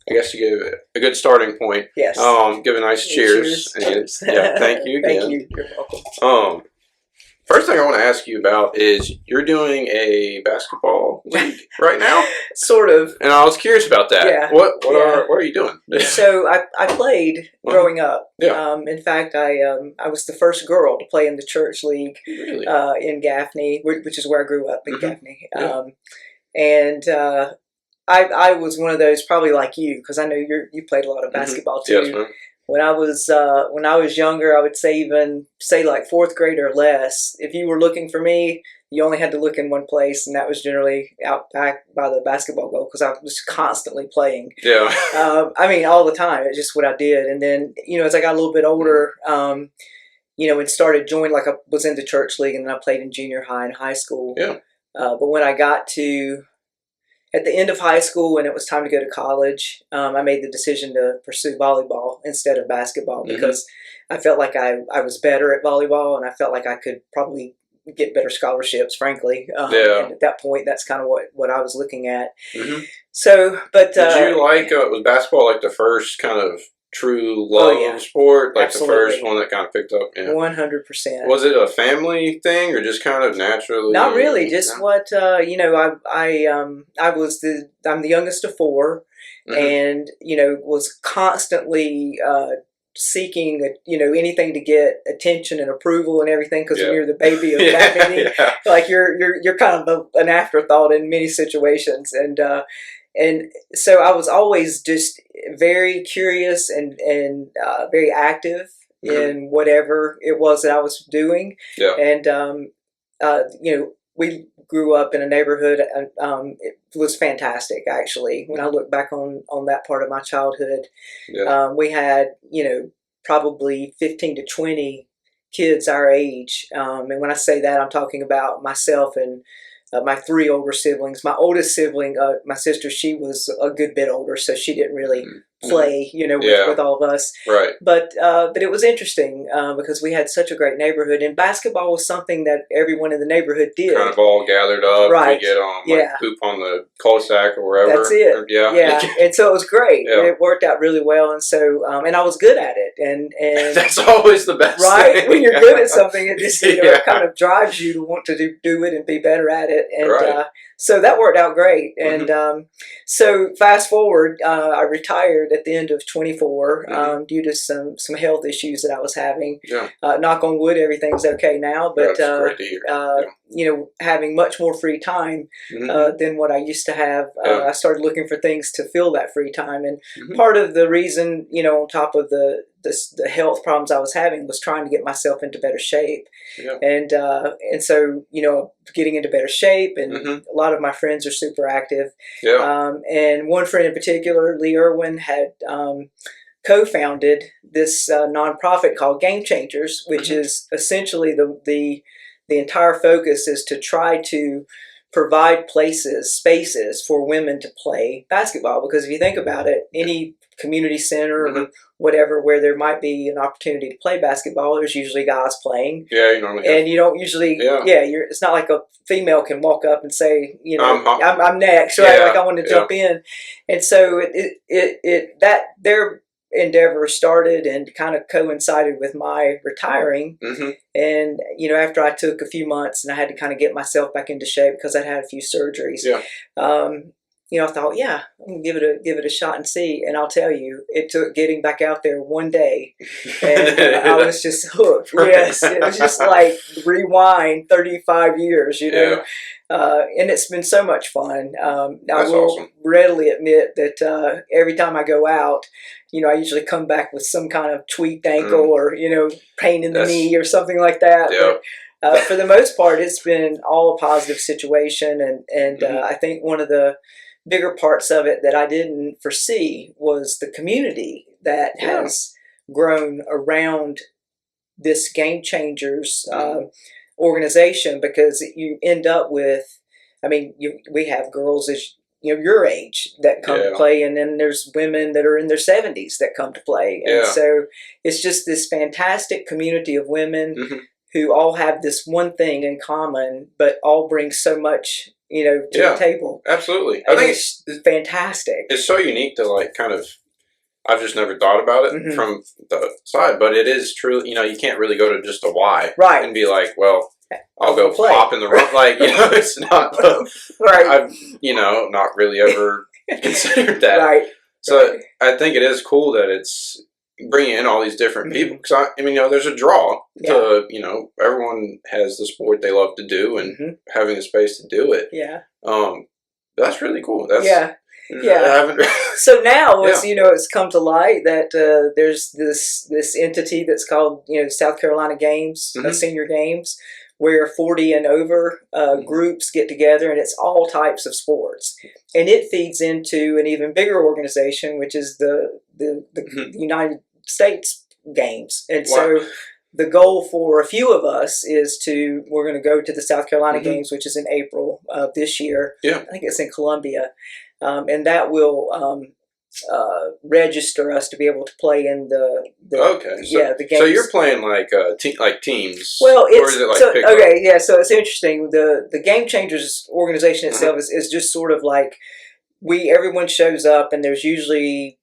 I guess you gave a good starting point. Yes. Give a nice cheers. Cheers. Yeah, thank you again. Thank you. You're welcome. First thing I want to ask you about is you're doing a basketball league right now? Sort of. And I was curious about that. Yeah. What are you doing? So I played growing up. Yeah. In fact, I was the first girl to play in the church league Really? in Gaffney, which is where I grew up in Gaffney. Yeah. And I was one of those, probably like you, because I know you played a lot of basketball too. Yes, ma'am. When I was younger, I would say like fourth grade or less. If you were looking for me, you only had to look in one place, and that was generally out back by the basketball goal because I was constantly playing. Yeah. I mean, all the time. It's just what I did. And then, as I got a little bit older, and started joining, like I was in the church league, and then I played in junior high and high school. Yeah. But when I got to at the end of high school, when it was time to go to college, I made the decision to pursue volleyball instead of basketball because I felt like I was better at volleyball, and I felt like I could probably get better scholarships, frankly. And at that point, that's kind of what I was looking at. So, but did you like was basketball like the first kind of true love of sport, like Absolutely. the first one that kind of picked up? 100%. Was it a family thing or just kind of naturally? Not really. Just what I'm the youngest of four, and was constantly seeking anything to get attention and approval and everything, because when you're the baby of Gaffney, like you're kind of an afterthought in many situations, and so I was always just very curious and very active in whatever it was that I was doing. And we grew up in a neighborhood, and it was fantastic, actually. When I look back on that part of my childhood, we had, probably 15 to 20 kids our age. And when I say that, I'm talking about myself and my three older siblings. My oldest sibling, my sister, she was a good bit older, so she didn't really play, with all of us. Right. But it was interesting because we had such a great neighborhood, and basketball was something that everyone in the neighborhood did. Kind of all gathered up Right. to get poop on the cul-de-sac or wherever. That's it. Yeah. And so it was great. And it worked out really well, and so and I was good at it. And that's always the best. Right. Thing. When you're good at something, it just it kind of drives you to want to do it and be better at it. And so that worked out great. And so fast forward, I retired at the end of 24 due to some health issues that I was having. Knock on wood, everything's okay now. But having much more free time than what I used to have, I started looking for things to fill that free time. And part of the reason, on top of the health problems I was having, was trying to get myself into better shape. And so getting into better shape, and a lot of my friends are super active. And one friend in particular, Lee Irwin, had co-founded this nonprofit called Game Changers, which is essentially the entire focus is to try to provide spaces for women to play basketball. Because if you think about it, any community center or whatever where there might be an opportunity to play basketball, there's usually guys playing. You normally and you don't usually it's not like a female can walk up and say, I'm next, right? Like I want to jump in. And so their endeavor started and kind of coincided with my retiring. And after I took a few months and I had to kind of get myself back into shape because I'd had a few surgeries, I thought, I'm gonna give it a shot and see. And I'll tell you, it took getting back out there one day, and I was just hooked. Yes, it was just like rewind 35 years, and it's been so much fun. I will readily admit that every time I go out, I usually come back with some kind of tweaked ankle or pain in the knee or something like that. But for the most part, it's been all a positive situation, and I think one of the bigger parts of it that I didn't foresee was the community that has grown around this Game Changers organization, because you end up with, we have girls as your age that come to play, and then there's women that are in their 70s that come to play. And so it's just this fantastic community of women who all have this one thing in common, but all bring so much, to the table. Absolutely. I think it's fantastic. It's so unique to like kind of, I've just never thought about it from the side, but it is true. You can't really go to just a Y and be like, well, I'll go pop in the room. Like, it's not, right. I've, not really ever considered that. Right. So I think it is cool that it's bringing in all these different people. Because, there's a draw to, everyone has the sport they love to do and having the space to do it. Yeah. That's really cool. That's, yeah. So now it's come to light that there's this entity that's called South Carolina Games, Senior Games, where 40 and over groups get together, and it's all types of sports, and it feeds into an even bigger organization, which is the United States Games, and so. The goal for a few of us is we're going to go to the South Carolina Games, which is in April of this year. Yeah. I think it's in Columbia. And that will register us to be able to play in the the games. So you're playing like teams. Well, or is it like so it's interesting. The Game Changers organization itself is just sort of like everyone shows up, and there's usually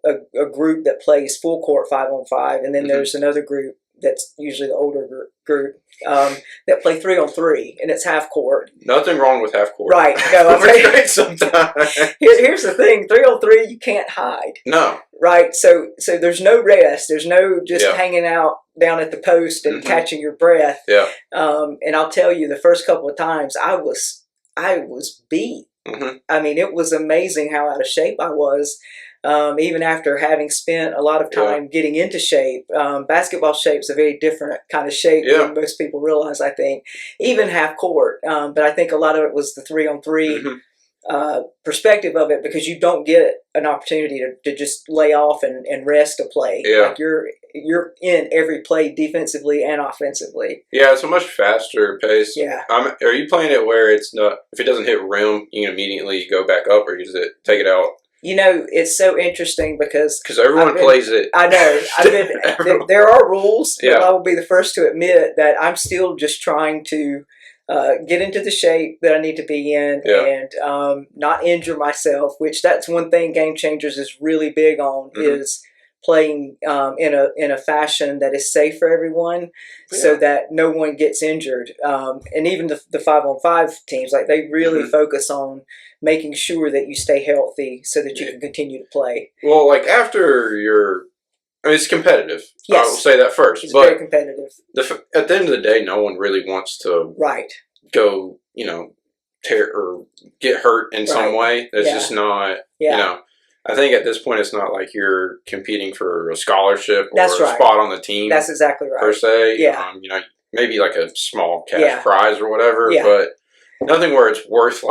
a group that plays full court 5-on-5, and then there's another group that's usually the older group that play 3-on-3, and it's half court. Nothing wrong with half court. Right. No, it's great sometimes. Here's the thing: 3-on-3, you can't hide. No. Right. So there's no rest. There's no just hanging out down at the post and catching your breath. Yeah. And I'll tell you, the first couple of times I was beat. I mean, it was amazing how out of shape I was. Even after having spent a lot of time getting into shape. Basketball shape's a very different kind of shape than most people realize, I think. Even half court. But I think a lot of it was the 3-on-3 perspective of it, because you don't get an opportunity to just lay off and rest a play. Yeah. Like you're in every play defensively and offensively. Yeah, it's a much faster pace. Yeah. Are you playing it where it's not, if it doesn't hit rim, you can immediately go back up, or does it take it out? It's so interesting because everyone plays it. I know. There are rules. Yeah. But I will be the first to admit that I'm still just trying to get into the shape that I need to be in and not injure myself. Which that's one thing Game Changers is really big on is playing in a fashion that is safe for everyone, so that no one gets injured. And even the 5-on-5 teams, like they really focus on making sure that you stay healthy so that you can continue to play. Well, like after it's competitive. Yes. I will say that first. It's very competitive. At the end of the day, no one really wants to go, tear or get hurt in some way. It's just not, I think at this point it's not like you're competing for a scholarship or a spot on the team. That's exactly right. Per se. Yeah. Maybe like a small cash prize or whatever, but nothing where it's worth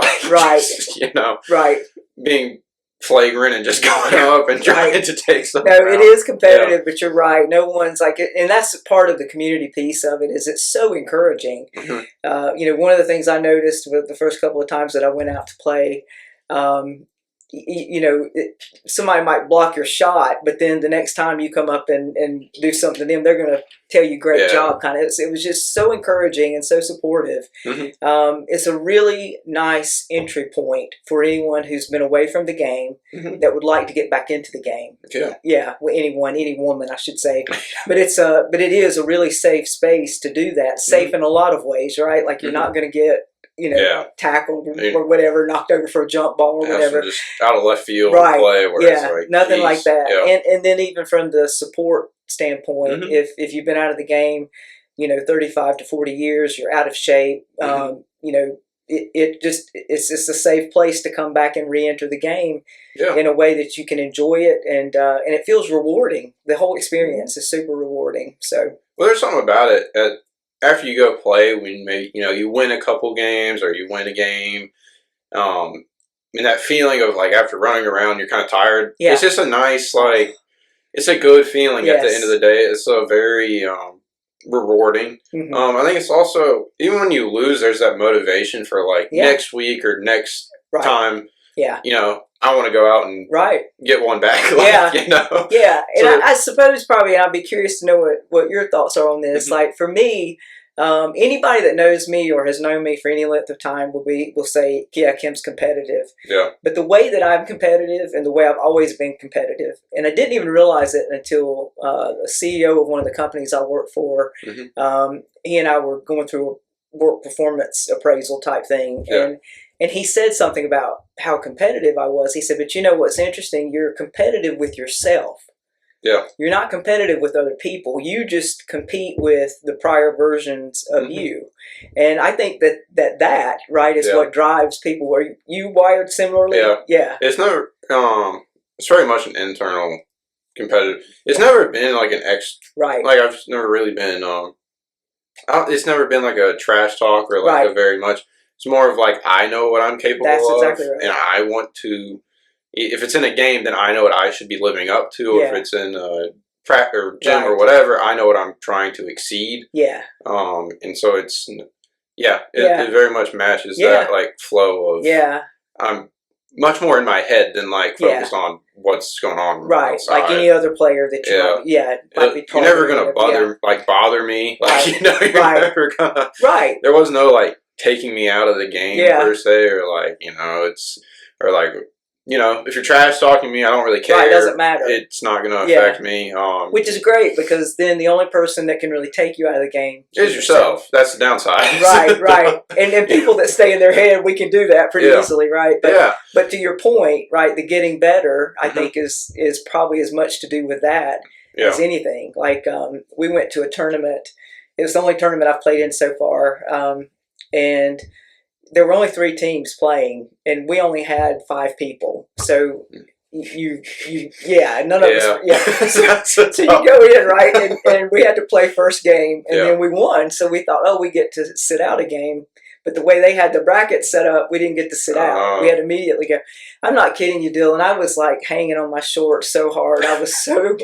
being flagrant and just going up and trying to take something. No, it is competitive, but you're right. No one's like it, and that's part of the community piece of it. Is it's so encouraging. One of the things I noticed with the first couple of times that I went out to play. Somebody might block your shot, but then the next time you come up and do something to them, they're going to tell you great job. Kind of, it was just so encouraging and so supportive. It's a really nice entry point for anyone who's been away from the game that would like to get back into the game. Any woman, I should say. But it is a really safe space to do that. Safe in a lot of ways, right? Like you're not going to get tackled or whatever, knocked over for a jump ball or whatever. Just out of left field play where it's like, nothing like that. And then even from the support standpoint, if you've been out of the game, 35 to 40 years, you're out of shape, it's just a safe place to come back and re-enter the game in a way that you can enjoy it, and it feels rewarding. The whole experience is super rewarding. So, well, there's something about it after you go play, when you win a couple games or you win a game, and that feeling of like after running around, you're kind of tired. It's just a nice it's a good feeling at the end of the day. It's so very rewarding. I think it's also, even when you lose, there's that motivation for next week or next time. I want to go out and get one back. And I suppose probably, I'd be curious to know what your thoughts are on this. Like for me, Anybody that knows me or has known me for any length of time will say, yeah, Kim's competitive. Yeah. But the way that I'm competitive and the way I've always been competitive, and I didn't even realize it until the CEO of one of the companies I work for, he and I were going through a work performance appraisal type thing. Yeah. And he said something about how competitive I was. He said, but you know what's interesting? You're competitive with yourself. Yeah. You're not competitive with other people. You just compete with the prior versions of you. And I think that right, is what drives people. Are you wired similarly? Yeah. Yeah. It's never, it's very much an internal competitive. It's never been like an right. Like I've never really been, it's never been like a trash talk or like a very much. It's more of like, I know what I'm capable of. Exactly right. And I want to, if it's in a game, then I know what I should be living up to. Or if it's in a practice or gym or whatever, I know what I'm trying to exceed. Yeah. And so it's, it very much matches that like flow of, I'm much more in my head than like focused on what's going on outside. Like any other player that might be you're never gonna bother me. Like you're never gonna. Right. There was no like taking me out of the game per se, or like if you're trash talking me, I don't really care. Right, it doesn't matter. It's not gonna affect me. Which is great, because then the only person that can really take you out of the game is yourself. That's the downside. Right. And people that stay in their head, we can do that pretty easily, right? But to your point, right, the getting better, I think is probably as much to do with that as anything. Like we went to a tournament. It was the only tournament I've played in so far, and there were only 3 teams playing, and we only had 5 people. So none of us. So you go in, right, and we had to play first game, and then we won. So we thought, we get to sit out a game. But the way they had the bracket set up, we didn't get to sit out. We had to immediately go. I'm not kidding you, Dylan. I was like hanging on my shorts so hard. I was so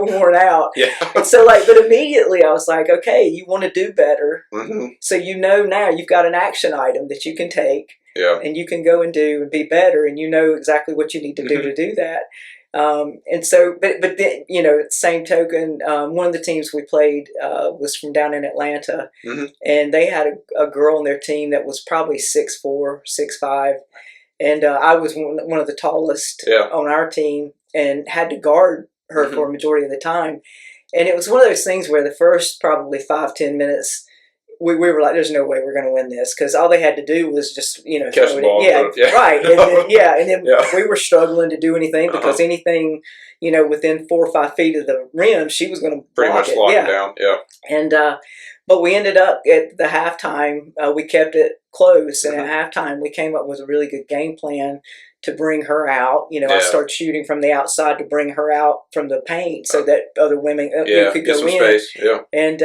worn out. Yeah. And so but immediately I was like, okay, you want to do better. So now you've got an action item that you can take. Yeah. And you can go and do and be better, and you know exactly what you need to do to do that. And so, but then, same token, one of the teams we played was from down in Atlanta, and they had a girl on their team that was probably 6'4", 6'5", and I was one of the tallest on our team, and had to guard her for a majority of the time. And it was one of those things where the first probably 5-10 minutes, we were like, there's no way we're going to win this, because all they had to do was just, catch the ball. Right. And then we were struggling to do anything, because anything, within 4 or 5 feet of the rim, she was going to pretty much lock it down. Yeah. And but we ended up at the halftime, we kept it close, and at halftime we came up with a really good game plan to bring her out. I started shooting from the outside to bring her out from the paint, so that other women could go in. Space. Yeah. And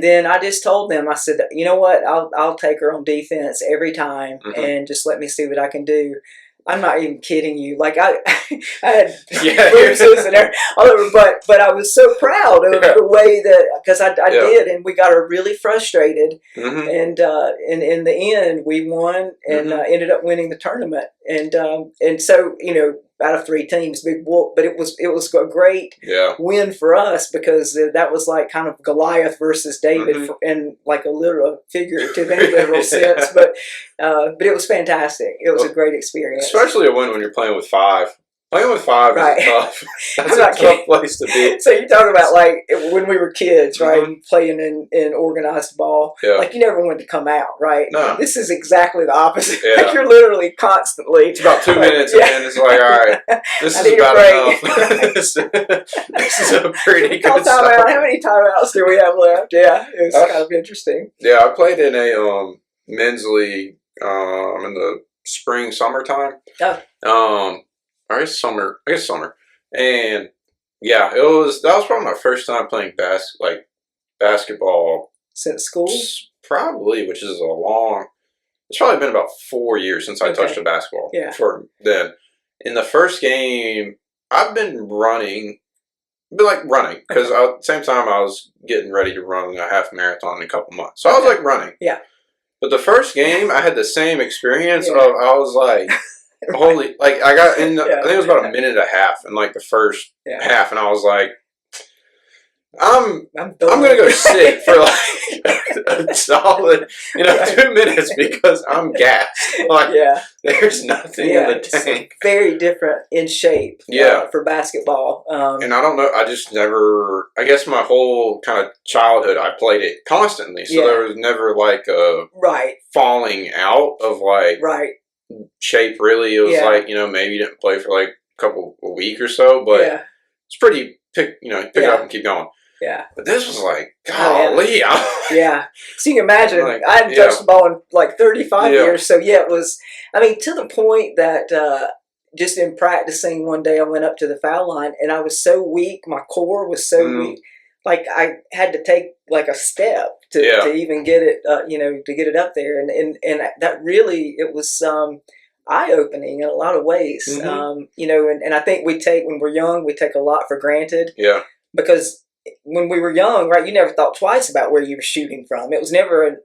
then I just told them, I said, you know what, I'll take her on defense every time, and just let me see what I can do. I'm not even kidding you. Like I had bruises and everything, but I was so proud of the way that, because I did, and we got her really frustrated, and in the end we won, and ended up winning the tournament, and so out of 3 teams, big whoop, but it was a great win for us, because that was like kind of Goliath versus David, in like a literal, figurative, and literal sense, but it was fantastic. It was a great experience, especially a win when you're playing with 5. Playing with 5 is tough. That's a tough place to be. So you talk about like when we were kids, right? Playing in organized ball. Yeah. Like you never wanted to come out, right? No. This is exactly the opposite. Yeah. Like you're literally constantly. It's about 2 minutes, and then it's like, all right, this is about enough. This is a pretty good timeout. How many timeouts do we have left? Yeah, it was kind of interesting. Yeah, I played in a men's league in the spring, summertime. I guess summer, and that was probably my first time playing basketball since school. Probably, which is it's probably been about 4 years since I touched a basketball. Yeah. For then, in the first game, I've been running, because at the same time I was getting ready to run a half marathon in a couple months, so I was like running. Yeah. But the first game, I had the same experience of I was like. Holy, like I got in, I think it was about a minute and a half in like the first half, and I was like, I'm gonna go sit for like a solid, 2 minutes because I'm gassed. Like, there's nothing in the tank. Very different in shape. For basketball. And I don't know. I just never. I guess my whole kind of childhood, I played it constantly, so there was never like a falling out of like shape. Really, it was like maybe you didn't play for like a week or so, but it's pretty pick it up and keep going. Yeah. But this was like, golly. So you can imagine, I hadn't touched the ball in like 35 years. So it was, to the point that just in practicing one day, I went up to the foul line and I was so weak. My core was so weak. Like I had to take like a step to even get it, to get it up there. And that really, it was eye-opening in a lot of ways. And I think when we're young, we take a lot for granted. Yeah. Because when we were young, right, you never thought twice about where you were shooting from. It was never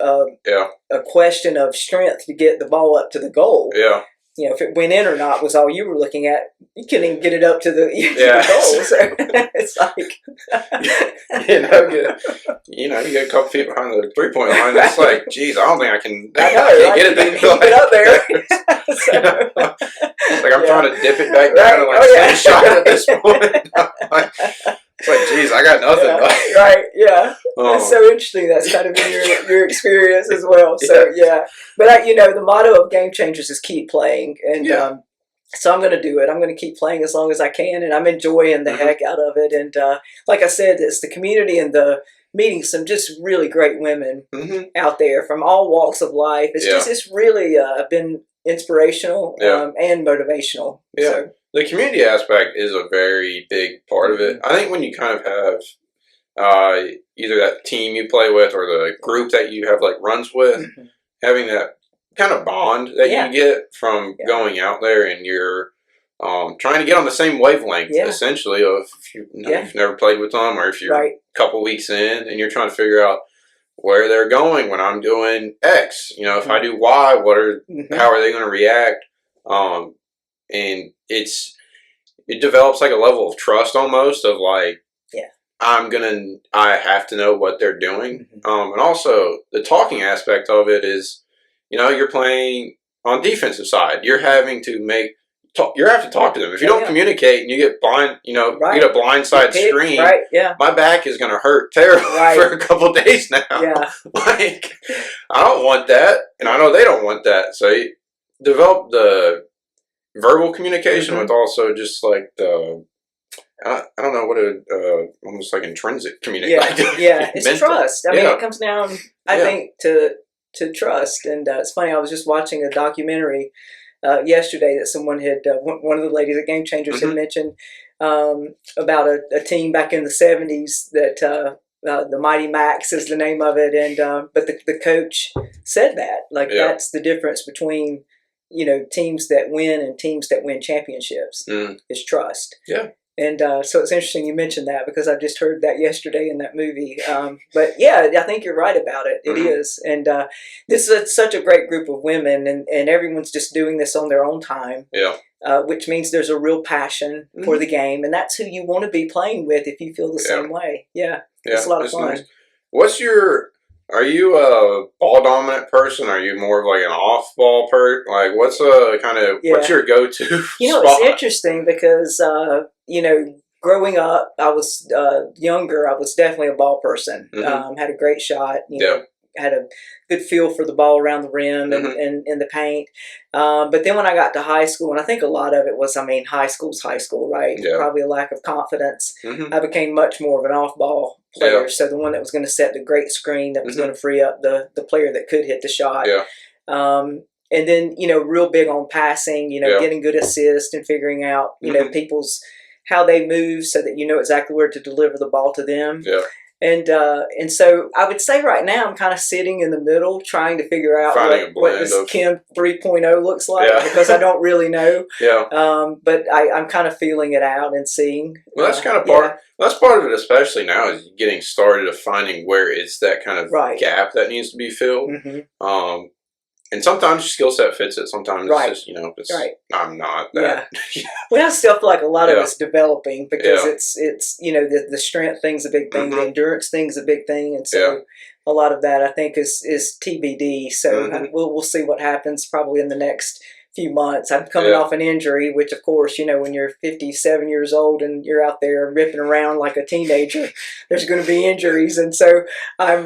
a question of strength to get the ball up to the goal. Yeah. If it went in or not was all you were looking at. You couldn't even get it up to the, the goal. So it's like, you get a couple feet behind the 3-point line. It's like, geez, I don't think I can. I know, get it there. Keep it up there. It's like I'm trying to dip it back down and send a shot at this point. It's like, geez, I got nothing. It's so interesting. That's kind of been your experience as well. So but the motto of Game Changers is keep playing, and so I'm going to do it. I'm going to keep playing as long as I can, and I'm enjoying the heck out of it. And like I said, it's the community and the meeting some just really great women out there from all walks of life. It's really been inspirational and motivational. Yeah. So, the community aspect is a very big part of it. I think when you kind of have either that team you play with or the group that you have like runs with, having that kind of bond that you get from going out there and you're trying to get on the same wavelength, essentially, of if you've never played with them or if you're a couple weeks in and you're trying to figure out where they're going when I'm doing X. If I do Y, how are they going to react? And it develops like a level of trust almost of like, I have to know what they're doing. And also the talking aspect of it is, you're playing on defensive side. You're having to you have to talk to them. If you don't communicate and you get blind, you get a blindside screen, my back is going to hurt terribly for a couple of days now. Like, I don't want that. And I know they don't want that. So you develop the verbal communication with also just like the, I don't know what almost like intrinsic communication. It's trust. It comes down, I think, to trust. And it's funny, I was just watching a documentary yesterday that someone had, one of the ladies at Game Changers had mentioned about a team back in the 70s that the Mighty Max is the name of it. And but the coach said that, like, that's the difference between teams that win and teams that win championships is trust. And so it's interesting you mentioned that because I just heard that yesterday in that movie. But I think you're right about it. It is. And this is such a great group of women, and everyone's just doing this on their own time. Which means there's a real passion for the game, and that's who you want to be playing with if you feel the same way. It's a lot of fun. Nice. Are you a ball dominant person? Are you more of like an off ball person? Like, what's what's your go to? Spot? It's interesting because growing up, I was younger. I was definitely a ball person. Had a great shot. Had a good feel for the ball around the rim and in the paint. But then when I got to high school, and I think a lot of it was, high school's high school, right? Probably a lack of confidence. I became much more of an off-ball player. So the one that was going to set the great screen that was going to free up the player that could hit the shot. And then, real big on passing, getting good assists and figuring out, people's, how they move so that you know exactly where to deliver the ball to them. And so I would say right now I'm kind of sitting in the middle trying to figure out what this Kim 3.0 looks like because I don't really know. But I'm kind of feeling it out and seeing. Well, that's kind of part. That's part of it, especially now, is getting started of finding where is that kind of gap that needs to be filled. And and sometimes your skill set fits it. Sometimes right. it's just, it's, I'm not that. Yeah. Well, I still feel like a lot of it's developing because it's the strength thing's a big thing, the endurance thing's a big thing, and so a lot of that I think is TBD. So we'll see what happens probably in the next few months. I'm coming off an injury, which of course, when you're 57 years old and you're out there ripping around like a teenager, there's going to be injuries, and so I'm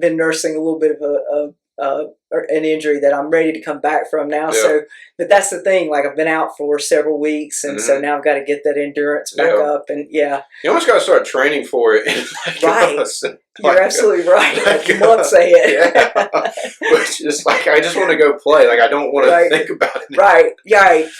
been nursing a little bit of an injury that I'm ready to come back from now. So, but that's the thing. Like I've been out for several weeks, and so now I've got to get that endurance back up. And you almost got to start training for it. Right, you're absolutely right. Months ahead. Which is like I just want to go play. Like I don't want to think about it. Right.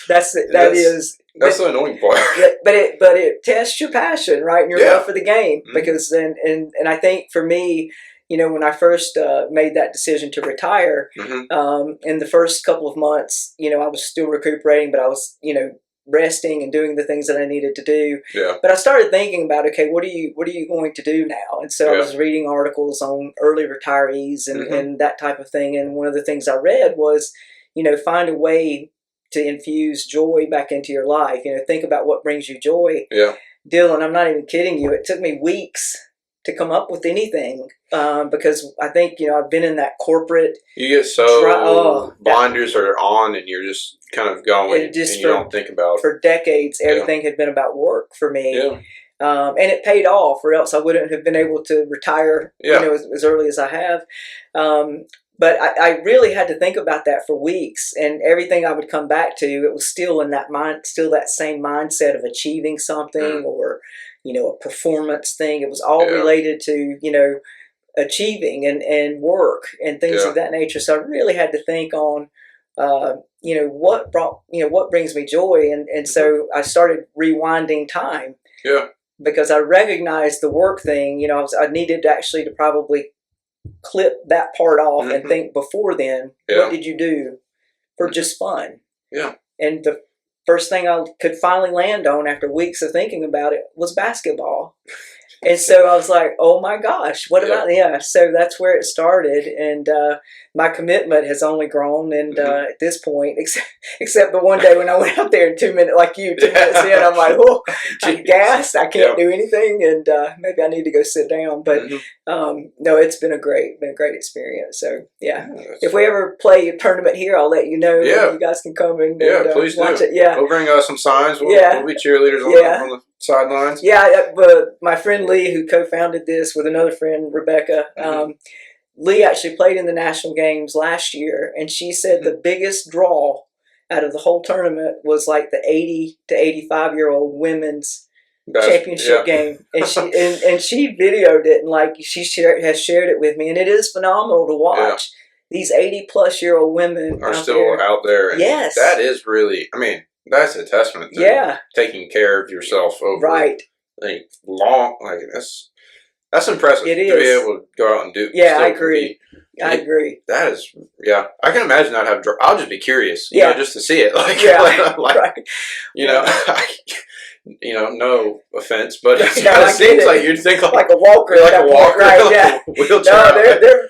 That's it. That's the annoying part. But it tests your passion, right, and your love for the game. Because and I think for me, when I first made that decision to retire, in the first couple of months, I was still recuperating, but I was, resting and doing the things that I needed to do. Yeah. But I started thinking about, okay, what are you going to do now? And so I was reading articles on early retirees and that type of thing. And one of the things I read was, find a way to infuse joy back into your life. Think about what brings you joy. Yeah. Dylan, I'm not even kidding you. It took me weeks to come up with anything because I think I've been in that corporate. You get so blinders are on, and you're just kind of going, and you don't think about. For decades, everything had been about work for me, and it paid off, or else I wouldn't have been able to retire, as early as I have. But I really had to think about that for weeks, and everything I would come back to, it was still in that still that same mindset of achieving something or. A performance thing. It was all related to, achieving and work and things of that nature. So I really had to think on, what brings me joy. And so I started rewinding time. Yeah. Because I recognized the work thing, I needed to probably clip that part off and think before then, what did you do for just fun? Yeah. And the first thing I could finally land on after weeks of thinking about it was basketball. And so I was like, oh my gosh, what about, so that's where it started. And my commitment has only grown. And at this point, except the one day when I went out there in 2 minutes, like you, 2 minutes in, I'm like, oh, I'm gassed. I can't do anything. And maybe I need to go sit down. But no, it's been a great experience. So if we ever play a tournament here, I'll let you know. Yeah. You guys can come and please watch do. It. Yeah. We'll bring some signs. We'll be cheerleaders on the sidelines. Yeah, but my friend Lee, who co-founded this with another friend, Rebecca, Lee actually played in the national games last year, and she said the biggest draw out of the whole tournament was like the 80 to 85-year-old women's championship game, and she videoed it, and like she has shared it with me, and it is phenomenal to watch. These 80-plus-year-old women are still out there. And yes, that is really. I mean, that's a testament to taking care of yourself over long. Like that's impressive. It is to be able to go out and do. Yeah, I agree. I agree. That is, I can imagine I'd have. I'll just be curious, just to see it. Like, no offense, but it kind of seems like you'd think like a walker, right? Yeah, wheelchair. No,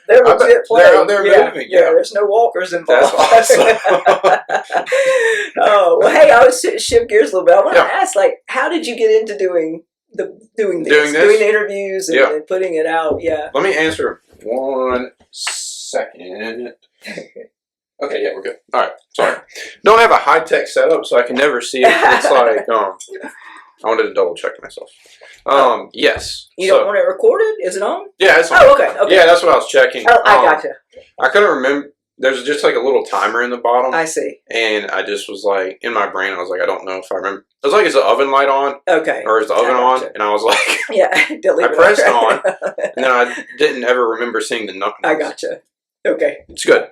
they're legit playing. They're moving. Yeah, there's no walkers involved. That's awesome. Oh well, hey, I was shift gears a little bit. I want to ask, like, how did you get into doing the interviews and putting it out? Yeah. Let me answer 1 second. Okay, we're good. All right, sorry. Don't have a high-tech setup, so I can never see it. It's like, I wanted to double-check myself. Yes. You don't want it recorded? Is it on? Yeah, it's on. Oh, okay. Yeah, that's what I was checking. Oh, I gotcha. I couldn't remember. There's just like a little timer in the bottom. I see. And I just was like, in my brain, I was like, I don't know if I remember. It was like, is the oven light on? Okay. Or is the oven on? And I was like, I pressed on, and then I didn't ever remember seeing the numbers. I gotcha. Okay. It's good.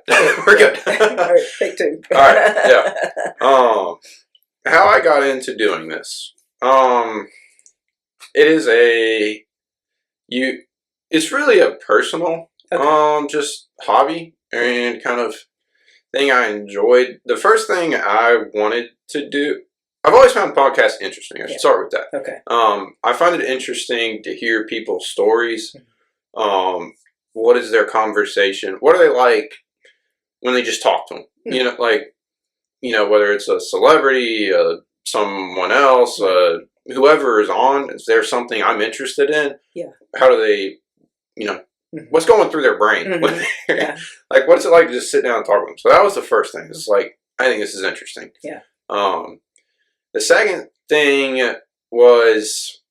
We're good. All right, take 2. All right, yeah. How I got into doing this. It is it's really a personal, just hobby and kind of thing I enjoyed. The first thing I wanted to do, I've always found podcasts interesting. I should start with that. Okay. I find it interesting to hear people's stories. What is their conversation? What are they like when they just talk to them. You know, like, you know, whether it's a celebrity, someone else, whoever is on, is there something I'm interested in? Yeah. How do they, you know, what's going through their brain? Yeah. Like, what's it like to just sit down and talk with them? So that was the first thing. It's like, I think this is interesting. Yeah. The second thing was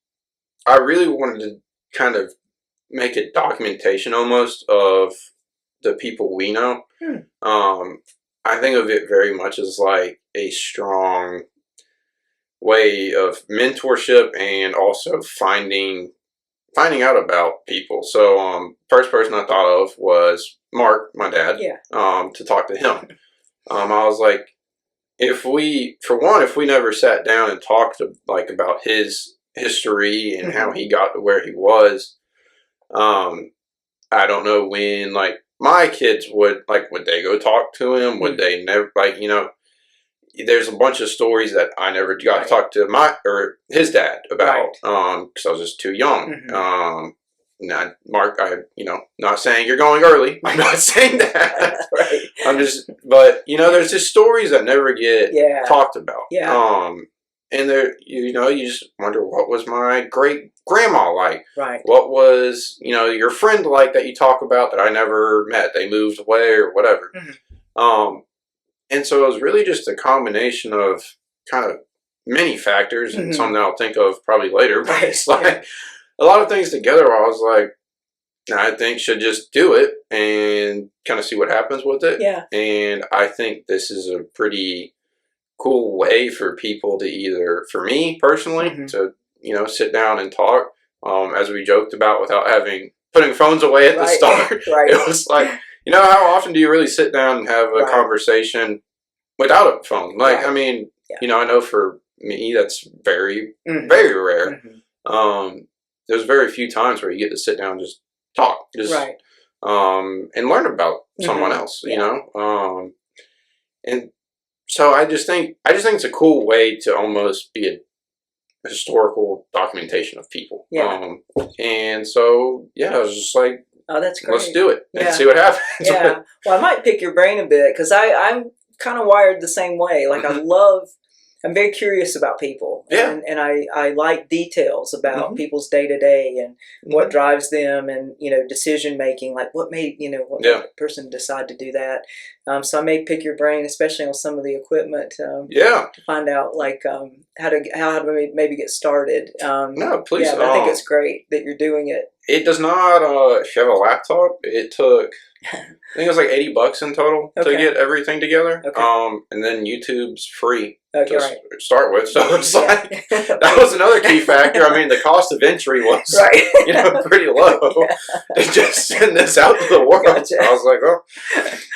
I really wanted to kind of make a documentation almost of the people we know. I think of it very much as like a strong way of mentorship and also finding out about people. So first person I thought of was Mark, my dad. Yeah. To talk to him. I was like, if we never sat down and talked like about his history and how he got to where he was, I don't know when like my kids would they go talk to him? Would they never, like, you know, there's a bunch of stories that I never got to talk to his dad about, because I was just too young. Mark, not saying you're going early. I'm not saying that. I'm just, but you know, there's just stories that never get talked about. And there, you know, you just wonder, what was my great grandma like? What was, you know, your friend like that you talk about that I never met? They moved away or whatever. And so it was really just a combination of kind of many factors and something I'll think of probably later. But it's like a lot of things together where I was like, I think should just do it and kind of see what happens with it. And I think this is a pretty cool way for people to either, for me personally, to, you know, sit down and talk, as we joked about, without putting phones away at the start. It was like, you know, how often do you really sit down and have a conversation without a phone? Like, I mean, you know, I know for me that's very, very rare. There's very few times where you get to sit down and just talk, and learn about someone else, you know. And so I just think it's a cool way to almost be a historical documentation of people. And so I was just like, oh, that's great. Let's do it and see what happens. Well, I might pick your brain a bit because I'm kind of wired the same way. Like I'm very curious about people. And I like details about people's day to day and what drives them and, you know, decision making, like what made the person decide to do that. So I may pick your brain, especially on some of the equipment, to find out like how to maybe get started. No, please. Yeah, I think it's great that you're doing it. It does not, if you have a laptop, it took, I think it was like $80 in total to get everything together. And then YouTube's free to start with. So it's like, that was another key factor. I mean, the cost of entry was, you know, pretty low. They just send this out to the world. I was like, oh,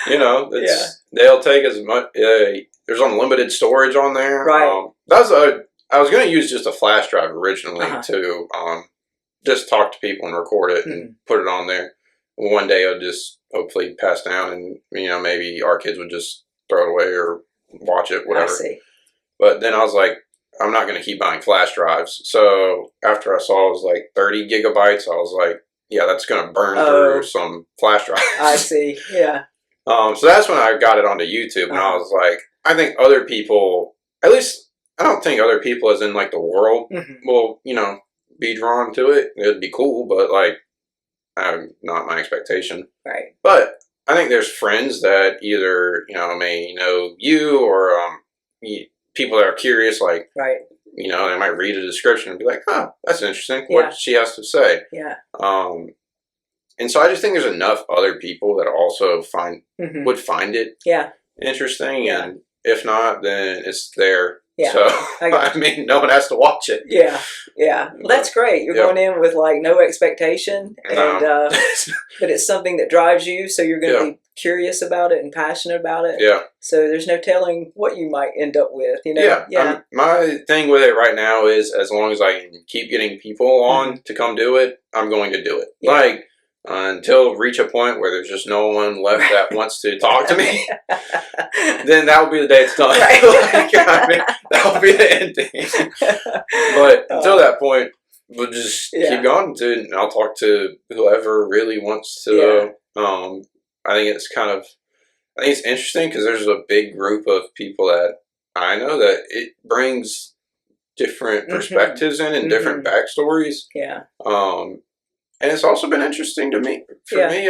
you know, they'll take as much, there's unlimited storage on there. I was going to use just a flash drive originally to, just talk to people and record it and put it on there. One day I'll just hopefully pass down and, you know, maybe our kids would just throw it away or watch it, whatever. But then I was like, I'm not going to keep buying flash drives. So after I saw it was like 30 gigabytes, I was like, that's going to burn through some flash drives. So that's when I got it onto YouTube, and I was like, I think other people, at least I don't think other people as in like the world will, you know, be drawn to it. It'd be cool, but like, not my expectation. But I think there's friends that either, you know, may know you or people that are curious, like, you know, they might read a description and be like, oh, that's interesting. What she has to say. And so I just think there's enough other people that also would find it interesting. And if not, then it's there. So, I mean, no one has to watch it. Well, that's great. You're going in with, like, no expectation, and but it's something that drives you, so you're going to be curious about it and passionate about it. So there's no telling what you might end up with, you know? My thing with it right now is as long as I can keep getting people on to come do it, I'm going to do it. Like, until reach a point where there's just no one left that wants to talk to me, then that will be the day it's done. Like, I mean, that will be the ending. But until that point, we'll just keep going and I'll talk to whoever really wants to. I think it's kind of, I think it's interesting because there's a big group of people that I know that it brings different perspectives in and different backstories. Yeah. And it's also been interesting to me, for me,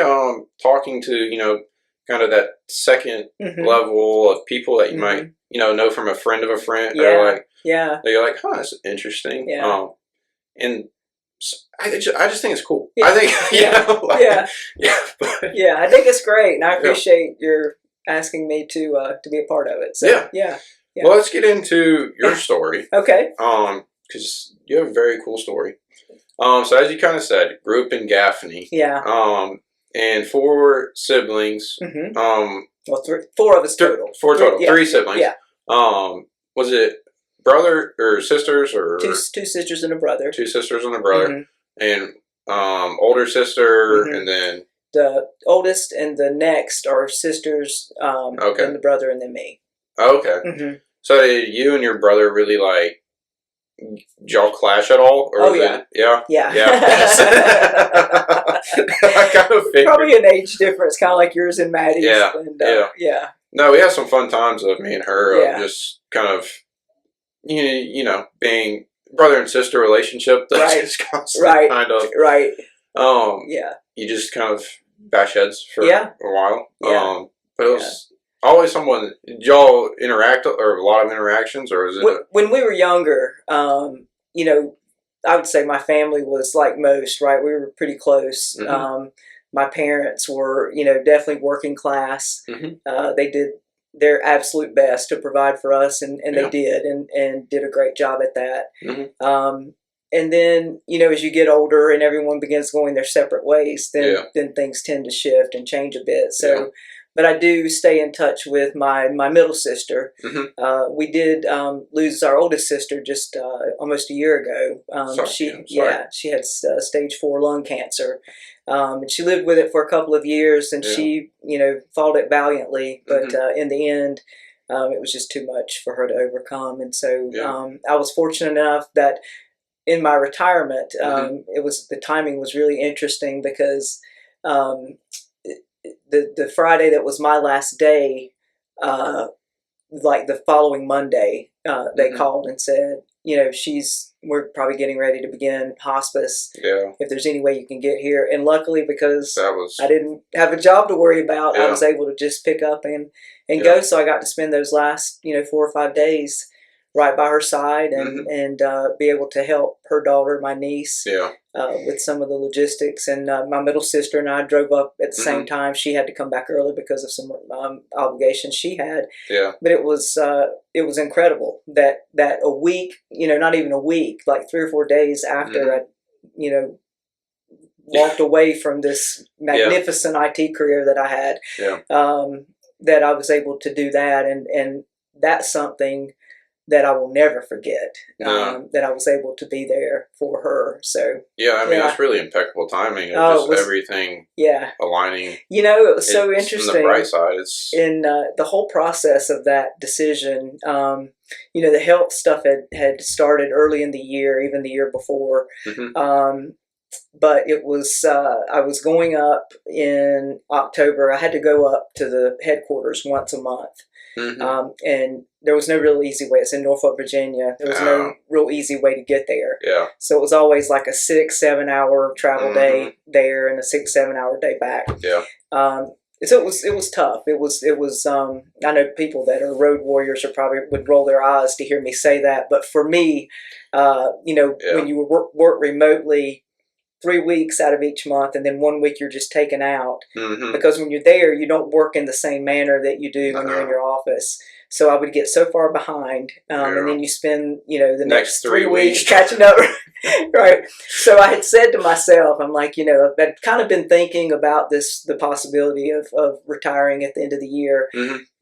talking to, kind of that second level of people that you might, know from a friend of a friend. Yeah. Or like, yeah. You're like, huh, that's interesting. Yeah. And I just think it's cool. Yeah. I think, I think it's great. And I appreciate your asking me to be a part of it. So, yeah. Well, let's get into your story. Okay. Because you have a very cool story. So as you kind of said, grew up in Gaffney. Yeah. And 4 siblings. Well, 4 of us total. 4 total. Yeah. 3 siblings. Yeah. Was it brother or sisters or two sisters and a brother? 2 sisters and a brother. And older sister and then the oldest and the next are sisters. And the brother and then me. Okay. So did you and your brother really like? Did y'all clash at all? Or yeah. Yeah. I kind of figured. Probably an age difference, kind of like yours and Maddie's. Yeah. And, yeah. No, we had some fun times of me and her. Just kind of, being brother and sister relationship. That's just constant kind of. Right. You just kind of bash heads for a while. Yeah. But it was. Always someone. Did y'all interact or a lot of interactions, or was it? When we were younger, I would say my family was like most, right? We were pretty close. My parents were, definitely working class. They did their absolute best to provide for us, and they did, and did a great job at that. And then, as you get older and everyone begins going their separate ways, then things tend to shift and change a bit. So. But I do stay in touch with my middle sister. We did lose our oldest sister just almost a year ago. She had stage 4 lung cancer, and she lived with it for a couple of years, and she fought it valiantly. But in the end, it was just too much for her to overcome. And so I was fortunate enough that in my retirement, the timing was really interesting because. The Friday that was my last day, like the following Monday, they called and said, we're probably getting ready to begin hospice. Yeah. If there's any way you can get here. And luckily, because I didn't have a job to worry about, I was able to just pick up and go. So I got to spend those last, 4 or 5 days right by her side and be able to help her daughter, my niece, with some of the logistics. And my middle sister and I drove up at the same time. She had to come back early because of some obligations she had. Yeah. But it was incredible that a week, not even a week, like 3 or 4 days after I, walked away from this magnificent IT career that I had, that I was able to do that. And that's something that I will never forget, that I was able to be there for her. So that's really impeccable timing of everything aligning. It was so interesting. From the bright side, it's in the whole process of that decision. The health stuff had started early in the year, even the year before. But it was I was going up in October. I had to go up to the headquarters once a month. And there was no real easy way. It's in Norfolk, Virginia. There was no real easy way to get there. Yeah. So it was always like a 6-7 hour travel day there and a 6-7 hour day back. Yeah. So it was tough. It was I know people that are road warriors probably would roll their eyes to hear me say that, but for me, when you work remotely 3 weeks out of each month, and then 1 week you're just taken out, because when you're there, you don't work in the same manner that you do when you're in your office. So I would get so far behind, and then you spend, the next 3 weeks catching up. Right. So I had said to myself, I'm like, I've kind of been thinking about the possibility of retiring at the end of the year.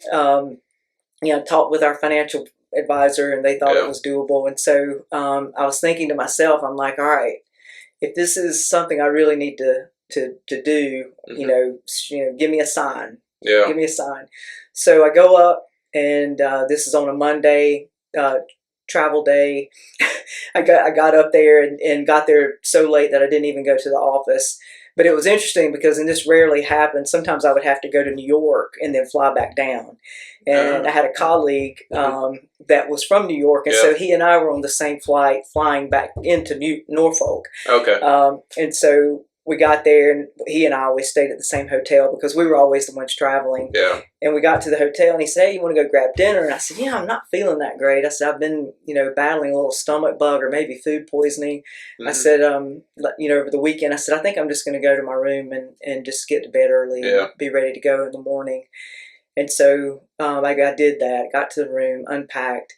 Talked with our financial advisor, and they thought it was doable. And so I was thinking to myself, I'm like, all right, if this is something I really need to do, give me a sign. Yeah. Give me a sign. So I go up, and this is on a Monday, travel day. I got up there and got there so late that I didn't even go to the office. But it was interesting because, and this rarely happens, sometimes I would have to go to New York and then fly back down. And I had a colleague that was from New York, and so he and I were on the same flight flying back into Norfolk. Okay. And so we got there, and he and I always stayed at the same hotel because we were always the ones traveling. Yeah. And we got to the hotel, and he said, "Hey, you want to go grab dinner?" And I said, "Yeah, I'm not feeling that great." I said, "I've been, battling a little stomach bug or maybe food poisoning." I said, over the weekend, I said, "I think I'm just going to go to my room and just get to bed early and be ready to go in the morning." And so I did that, got to the room, unpacked.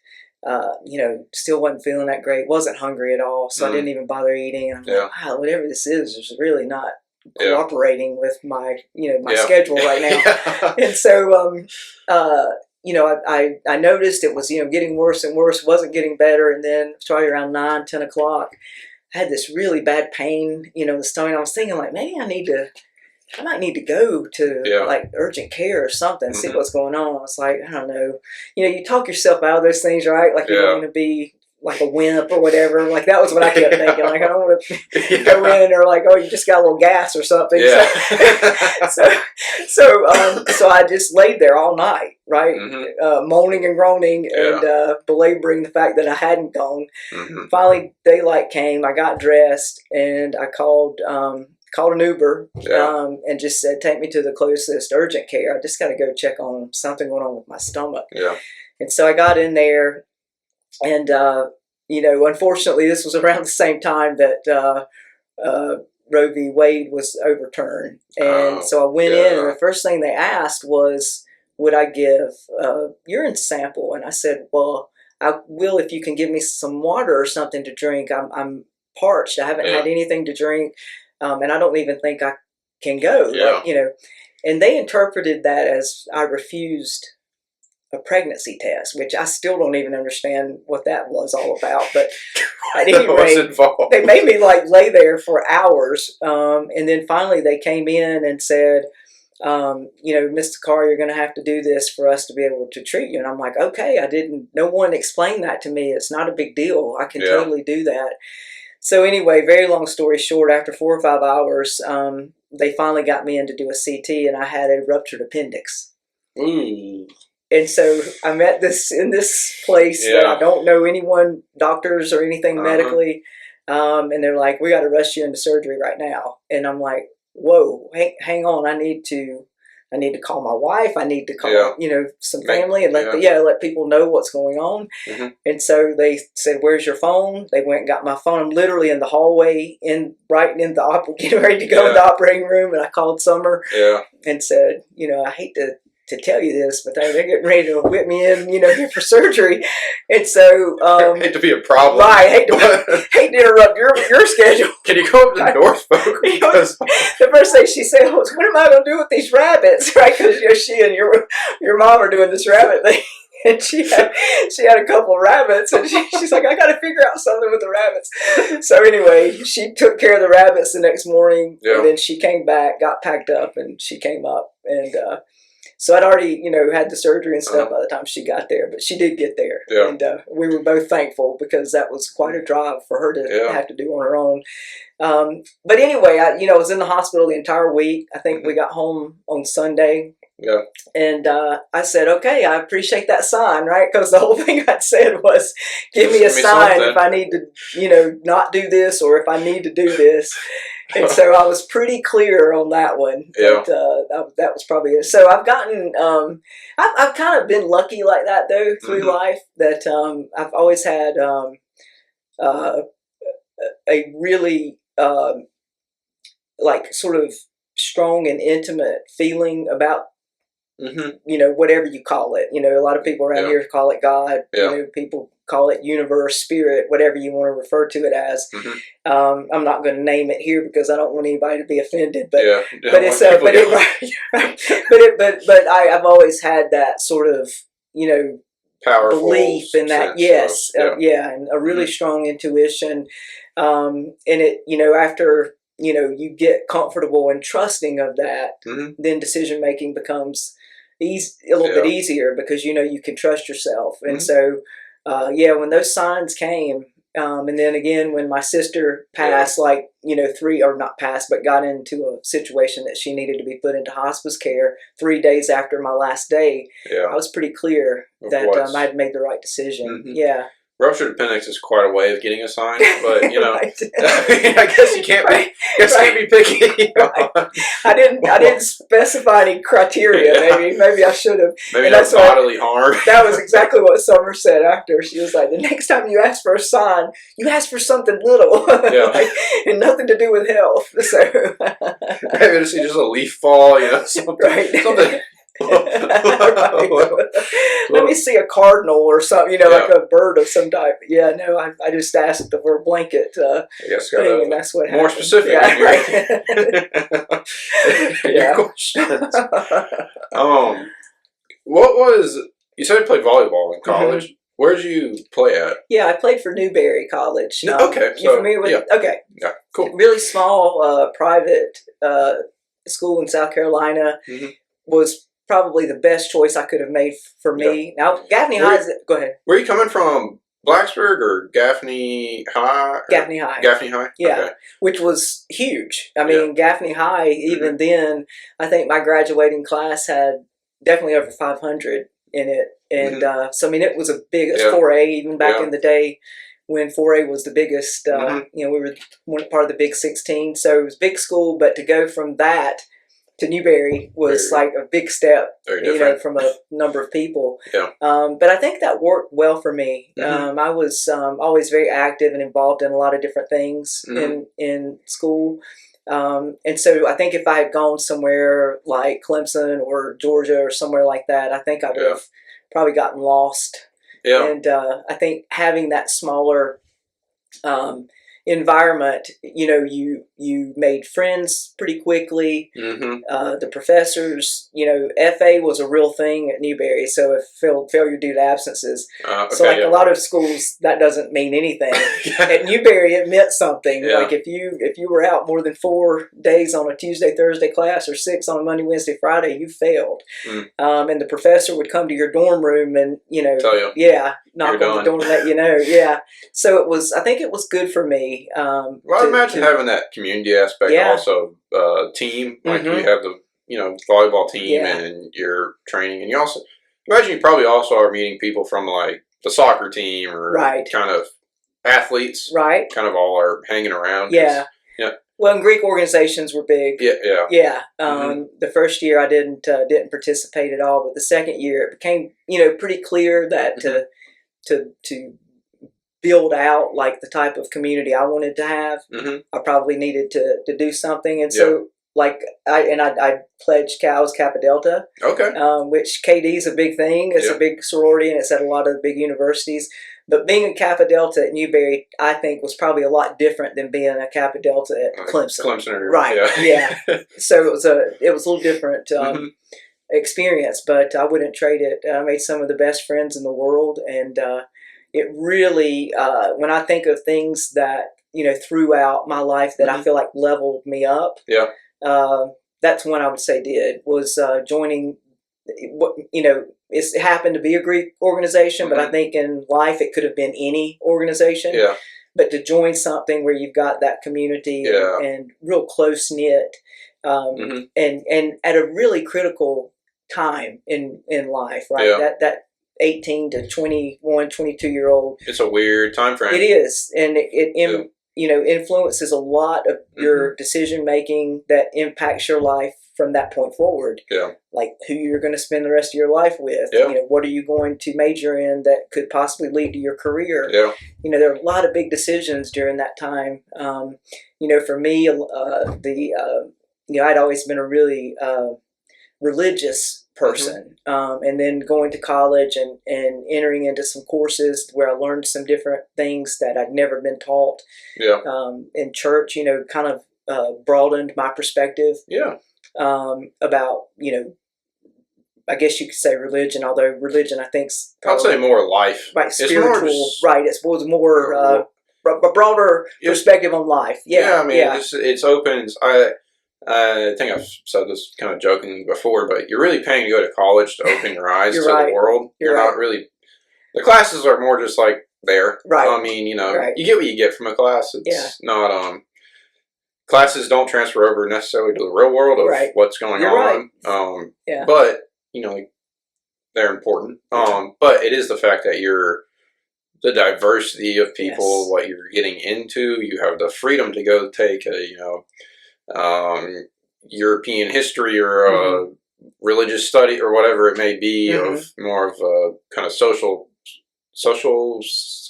Still wasn't feeling that great. Wasn't hungry at all, so I didn't even bother eating. And I'm like, wow, whatever this is really not cooperating with my, my schedule right now. And so, I noticed it was, getting worse and worse. Wasn't getting better, and then started around 9, 10 o'clock. I had this really bad pain, in the stomach. I was thinking, like, maybe I might need to go to like urgent care or something, see what's going on. It's like, I don't know. You talk yourself out of those things, right? Like you don't want to be like a wimp or whatever. Like that was what I kept thinking. Like I don't want to go in or like, oh, you just got a little gas or something. Yeah. So I just laid there all night, right? Moaning and groaning and belaboring the fact that I hadn't gone. Finally, daylight came. I got dressed and I called an Uber and just said, take me to the closest urgent care. I just got to go check on something going on with my stomach. Yeah. And so I got in there and, unfortunately this was around the same time that Roe v. Wade was overturned. And so I went in and the first thing they asked was, would I give a urine sample? And I said, well, I will if you can give me some water or something to drink. I'm parched. I haven't had anything to drink. And I don't even think I can go, and they interpreted that as I refused a pregnancy test, which I still don't even understand what that was all about. But at any rate, they made me like lay there for hours. And then finally they came in and said, Mr. Carr, you're going to have to do this for us to be able to treat you. And I'm like, okay, no one explained that to me. It's not a big deal. I can totally do that. So anyway, very long story short, after 4 or 5 hours, they finally got me in to do a CT, and I had a ruptured appendix. Mm. And so I'm in this place that I don't know anyone, doctors or anything medically, and they're like, we got to rush you into surgery right now. And I'm like, whoa, hang on, I need to call my wife. I need to call, some family and let people know what's going on. And so they said, where's your phone? They went and got my phone. I'm literally in the hallway getting ready to go in the operating room. And I called Summer and said, I hate to tell you this, but they're getting ready to whip me in, here for surgery. And so, I hate to be a problem. Right. Hate to interrupt your schedule. Can you go up to Norfolk? The first thing she said was, what am I going to do with these rabbits? Right. Because, she and your mom are doing this rabbit thing. And she had a couple of rabbits, and she's like, I got to figure out something with the rabbits. So anyway, she took care of the rabbits the next morning, and then she came back, got packed up, and she came up, and so I'd already, had the surgery and stuff by the time she got there, but she did get there. Yeah. And we were both thankful because that was quite a drive for her to have to do on her own. But anyway, I was in the hospital the entire week. I think we got home on Sunday. Yeah. And I said, okay, I appreciate that sign, right? Because the whole thing I'd said was, give me a sign if I need to, not do this or if I need to do this. And so I was pretty clear on that one. Yeah. That was probably it. So I've gotten, I've kind of been lucky like that though through life that I've always had a really like sort of strong and intimate feeling about whatever you call it. A lot of people around here call it God. People call it universe, spirit, whatever you want to refer to it as. I'm not going to name it here because I don't want anybody to be offended. But I've always had that sort of powerful belief in that. Yes, and a really strong intuition. And it after you get comfortable and trusting of that, then decision making becomes a little bit easier because you can trust yourself. And so when those signs came, And then again, when my sister passed, like, not passed, but got into a situation that she needed to be put into hospice care 3 days after my last day, I was pretty clear that I had made the right decision. Yeah. Ruptured appendix is quite a way of getting assigned, but I guess you can't be. Can't be picky. I didn't specify any criteria. Maybe I should have. Maybe that's bodily harm. That was exactly what Summer said after. She was like, "The next time you ask for a sign, you ask for something little, and nothing to do with health." So maybe to see just a leaf fall, something. Let me see a cardinal or something, like a bird of some type. Yeah, no, I just asked for a blanket I guess thing, and that's what more happened. Specific. Yeah, Your questions. What was, you said you played volleyball in college? Where did you play at? Yeah, I played for Newberry College. Okay, you familiar with? Okay, yeah, cool. Really small private school in South Carolina. Was probably the best choice I could have made for me. Now, Gaffney High is... Go ahead. Were you coming from Blacksburg or Gaffney High? Gaffney High. Gaffney High? Yeah, okay. Which was huge. I mean, Gaffney High, even then, I think my graduating class had definitely over 500 in it. And so, I mean, it was a big 4A, even back in the day when 4A was the biggest. We were part of the Big 16. So it was big school, but to go from that to Newberry was like a big step, from a number of people. Yeah. But I think that worked well for me. I was always very active and involved in a lot of different things in school. And so I think if I had gone somewhere like Clemson or Georgia or somewhere like that, I think I would have probably gotten lost. Yeah. And I think having that smaller environment, you made friends pretty quickly. The professors, FA was a real thing at Newberry, so if failure due to absences. So a lot of schools, that doesn't mean anything. At Newberry, it meant something. Like if you were out more than 4 days on a Tuesday, Thursday class or 6 on a Monday, Wednesday, Friday, you failed. And the professor would come to your dorm room and, tell you. Knock on the door and let you know. Yeah. So I think it was good for me. Well, I imagine having that community aspect also, team, like you have the, volleyball team and your training, and you also, imagine you probably also are meeting people from like the soccer team or kind of athletes, kind of all are hanging around. Yeah. Well, and Greek organizations were big. Yeah. The first year I didn't participate at all, but the second year it became, pretty clear that to build out like the type of community I wanted to have, I probably needed to do something. And so like I pledged cows Kappa Delta, which KD is a big thing. It's a big sorority and it's at a lot of the big universities. But being a Kappa Delta at Newberry, I think, was probably a lot different than being a Kappa Delta at Clemson. So it was a little different experience, but I wouldn't trade it. I made some of the best friends in the world, and it really, when I think of things that, throughout my life that I feel like leveled me up, that's one I would say was joining, it happened to be a Greek organization, but I think in life it could have been any organization. Yeah. But to join something where you've got that community and real close-knit, and at a really critical time in life, right? Yeah. That 18 to 21, 22-year-old. It's a weird time frame. It is. And it influences a lot of your decision-making that impacts your life from that point forward. Yeah. Like who you're going to spend the rest of your life with. Yeah. What are you going to major in that could possibly lead to your career? Yeah. There are a lot of big decisions during that time. For me, I'd always been a really religious person, and then going to college and entering into some courses where I learned some different things that I'd never been taught. Yeah. In church, kind of broadened my perspective. Yeah. About, I guess you could say religion, although religion I think's probably, I'd say more life. Right, spiritual. It was more a broader perspective on life. Yeah. It's open. I think I've said this kind of jokingly before, but you're really paying to go to college to open your eyes to the world. You're not really. The classes are more just like there. Right. I mean, you get what you get from a class. It's not classes don't transfer over necessarily to the real world of what's going on. Right. But they're important. But it is the fact that the diversity of people, what you're getting into. You have the freedom to go take a European history or a religious study or whatever it may be, of more of a kind of social studies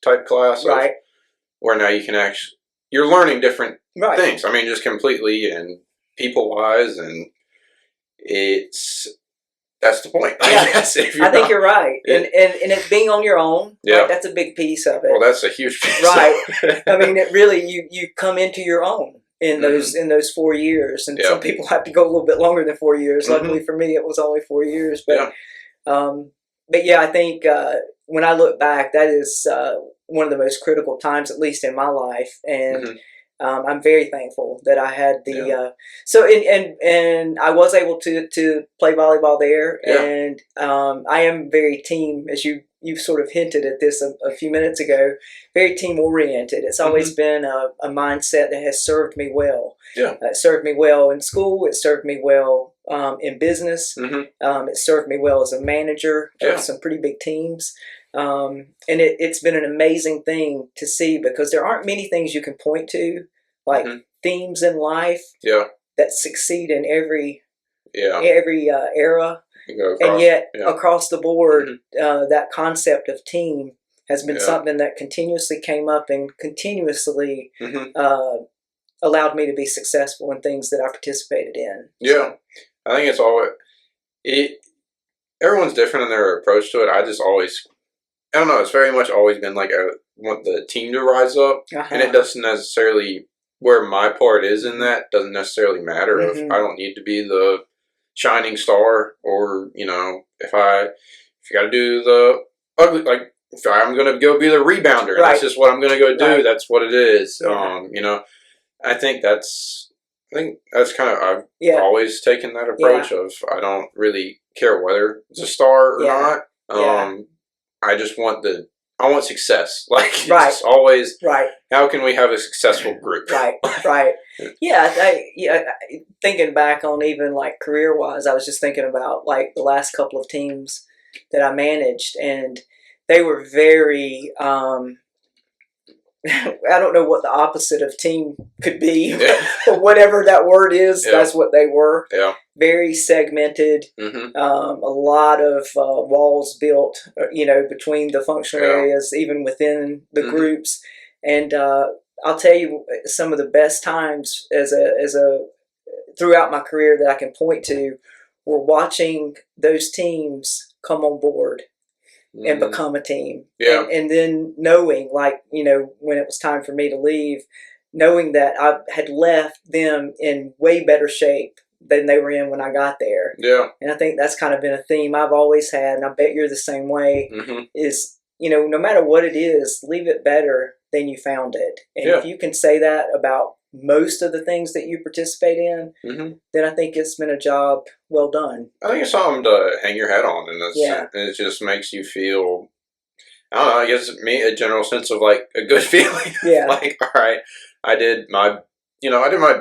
type class, right? Where now you can you're learning different things. I mean, just completely and people wise, and that's the point. I guess. I think you're right, and it being on your own, right? That's a big piece of it. Well, that's a huge piece, right? I mean, it really you come into your own in those 4 years, and some people have to go a little bit longer than 4 years. Luckily for me, it was only 4 years, but I think when I look back, that is one of the most critical times, at least in my life, and I'm very thankful that I had the and I was able to play volleyball there, and I am very team, as you sort of hinted at this a few minutes ago, very team oriented. It's always been a mindset that has served me well. It served me well in school. It served me well in business. It served me well as a manager of some pretty big teams. And it's been an amazing thing to see, because there aren't many things you can point to, like themes in life that succeed in every era. And yet across the board, that concept of team has been something that continuously came up and continuously allowed me to be successful in things that I participated in. So. I think it's all everyone's different in their approach to it. I don't know. It's very much always been like I want the team to rise up, and it doesn't necessarily, where my part is in that doesn't necessarily matter. If I don't need to be the shining star, or if you got to do the ugly, like if I'm going to go be the rebounder, that's just what I'm going to go do. That's what it is. I think that's kind of, I've always taken that approach of, I don't really care whether it's a star or not. I just want I want success. Like, it's always, how can we have a successful group? Thinking back on even like career wise, I was just thinking about like the last couple of teams that I managed, and they were very, I don't know what the opposite of team could be, but whatever that word is, that's what they were. Very segmented, a lot of walls built, between the functional areas, even within the groups. And I'll tell you, some of the best times throughout my career that I can point to were watching those teams come on board and become a team. And then knowing, like, when it was time for me to leave, knowing that I had left them in way better shape than they were in when I got there. And I think that's kind of been a theme I've always had, and I bet you're the same way, is, no matter what it is, leave it better than you found it. And if you can say that about most of the things that you participate in, then I think it's been a job well done. I think it's something to hang your hat on, and it just makes you feel, I don't know, I guess a general sense of like a good feeling. Like, all right, I did my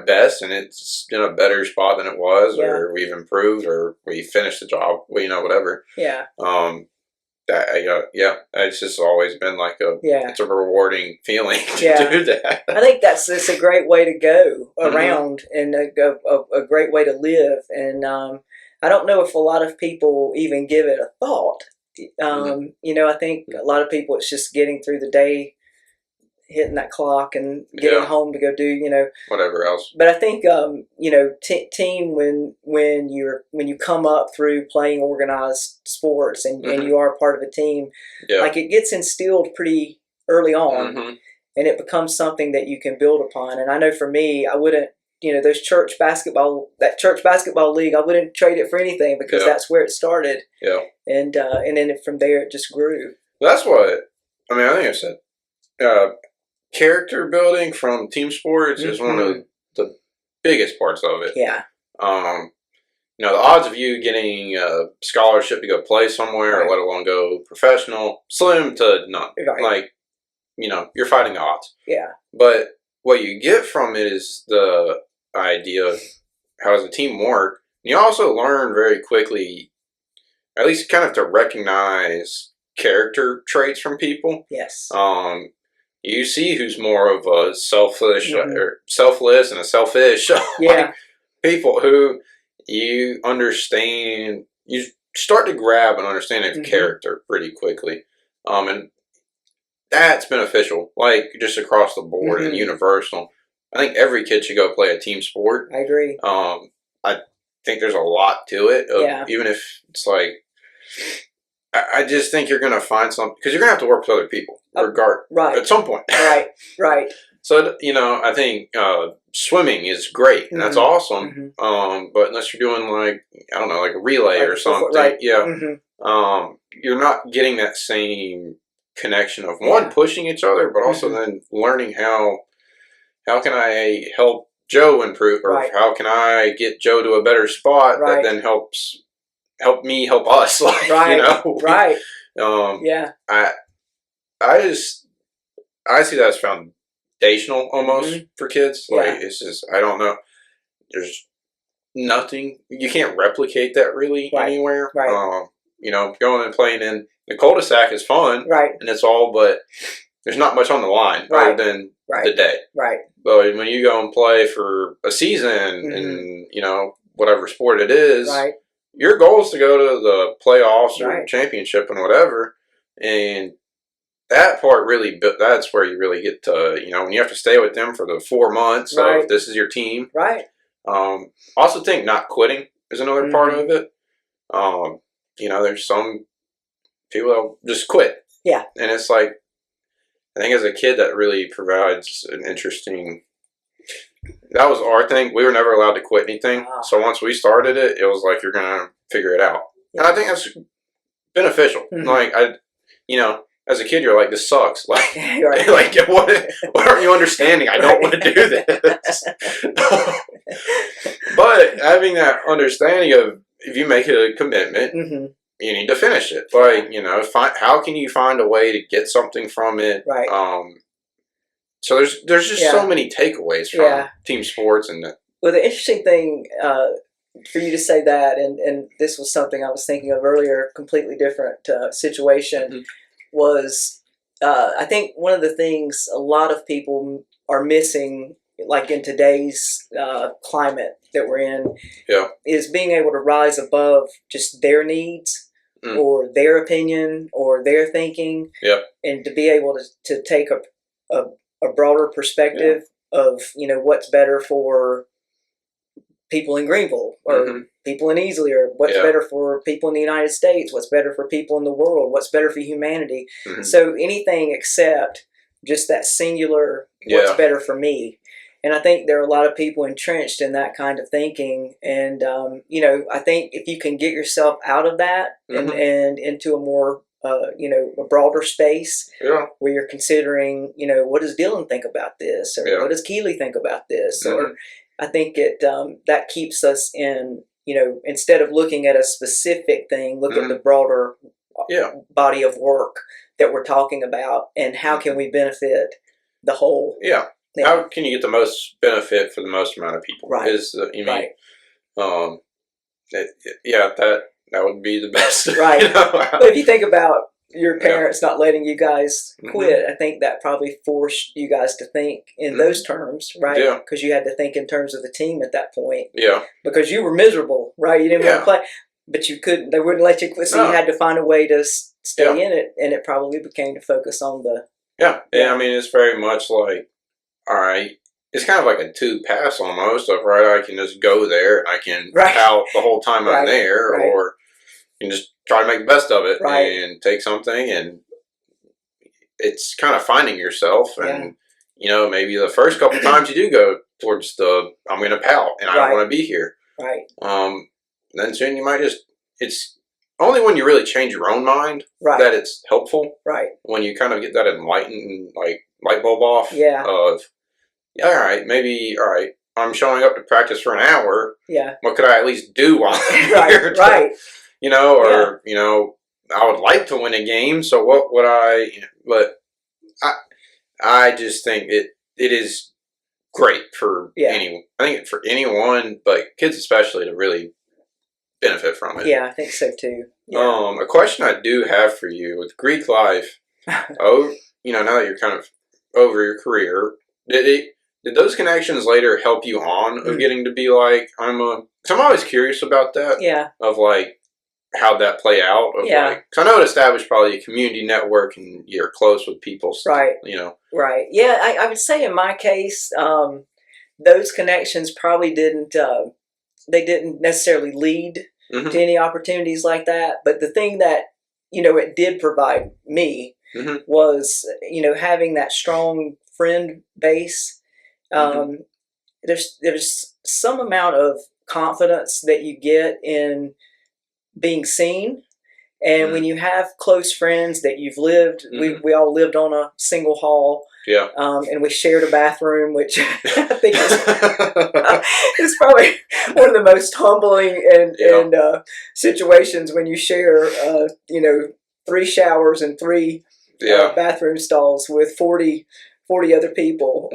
best, and it's in a better spot than it was, or we've improved, or we finished the job, whatever. It's just always been like it's a rewarding feeling to do that. I think it's a great way to go around, and a great way to live. And I don't know if a lot of people even give it a thought. I think a lot of people, it's just getting through the day, hitting that clock, and getting home to go do whatever else. But I think team, when you come up through playing organized sports, and you are part of a team, like, it gets instilled pretty early on, and it becomes something that you can build upon. And I know for me, I wouldn't, that church basketball league, I wouldn't trade it for anything, because that's where it started. And then from there it just grew. That's what I think I said. Character building from team sports is one of the biggest parts of it. the odds of you getting a scholarship to go play somewhere, or let alone go professional, slim to none. Right. Like, you're fighting the odds. Yeah. But what you get from it is the idea of how does a team work. You also learn very quickly, at least kind of to recognize character traits from people. Yes. You see who's more of a selfish or selfless and a selfish. Yeah. People who you understand, you start to grab an understanding of character pretty quickly. And that's beneficial, like just across the board and universal. I think every kid should go play a team sport. I agree. I think there's a lot to it. Even if it's like, I just think you're going to find something, because you're going to have to work with other people, right, at some point. Right. So, I think swimming is great, and that's awesome. But unless you're doing like a relay or something, you're not getting that same connection of pushing each other, but also then learning how can I help Joe improve, or how can I get Joe to a better spot that then help me help us, like, right. I see that as foundational almost for kids. Like, it's just, I don't know, there's nothing, you can't replicate that really anywhere. Going and playing in the cul-de-sac is fun, and it's all, but there's not much on the line other than the day. But when you go and play for a season and whatever sport it is, your goal is to go to the playoffs or championship and whatever. And that part really, that's where you really get to, when you have to stay with them for the 4 months. So if this is your team. Also think not quitting is another part of it. There's some people that'll just quit. Yeah. And it's like, I think as a kid that really provides an interesting, that was our thing. We were never allowed to quit anything. So once we started it, it was like, you're going to figure it out. And I think that's beneficial. Like, as a kid, you're like, this sucks. Like, like what aren't you understanding? I don't want to do this. But having that understanding of, if you make a commitment, you need to finish it. Like, how can you find a way to get something from it? So there's just so many takeaways from team sports. And well, the interesting thing for you to say that, and this was something I was thinking of earlier, completely different situation, was I think one of the things a lot of people are missing, like in today's climate that we're in, is being able to rise above just their needs or their opinion or their thinking, and to be able to take a broader perspective of what's better for people in Greenville or people in Easley, or what's better for people in the United States, what's better for people in the world, what's better for humanity. So anything except just that singular what's better for me. And I think there are a lot of people entrenched in that kind of thinking. And, I think if you can get yourself out of that and into a more, a broader space where you're considering, what does Dylan think about this? Or what does Keeley think about this? Or I think that keeps us in, instead of looking at a specific thing, look at the broader body of work that we're talking about, and how can we benefit the whole. How can you get the most benefit for the most amount of people? Is that would be the best. But if you think about your parents not letting you guys quit, I think that probably forced you guys to think in those terms, right? Because you had to think in terms of the team at that point. Because you were miserable, right? You didn't want to play, but you couldn't. They wouldn't let you quit, so you had to find a way to stay in it, and it probably became to focus on the. I mean, it's very much like, all right, it's kind of like a tube pass almost of, I can just go there and I can out the whole time I'm there, or you can just try to make the best of it and take something, and it's kind of finding yourself. And maybe the first couple times you do go towards I'm going to pout and I don't want to be here. Then soon you might it's only when you really change your own mind that it's helpful. When you kind of get that enlightened, like, light bulb off of, all right, I'm showing up to practice for an hour. Yeah. What could I at least do while I'm here? Right. You know, or you know, I would like to win a game. So what would I? You know, but I just think it is great for anyone. I think for anyone, but kids especially, to really benefit from it. Yeah, I think so too. Yeah. A question I do have for you with Greek life. You know, now that you're kind of over your career, did those connections later help you on of getting to be like, cause I'm always curious about that. Yeah. Of like, how'd that play out? Of like, cause I know it established probably a community network and you're close with people. Right. You know. Right. Yeah, I would say in my case, those connections probably didn't, they didn't necessarily lead to any opportunities like that. But the thing that, you know, it did provide me was, you know, having that strong friend base. There's some amount of confidence that you get in being seen. And when you have close friends that you've lived, we all lived on a single hall. Yeah. And we shared a bathroom, which I think is probably one of the most humbling and situations when you share, you know, 3 showers and 3 bathroom stalls with 40 other people.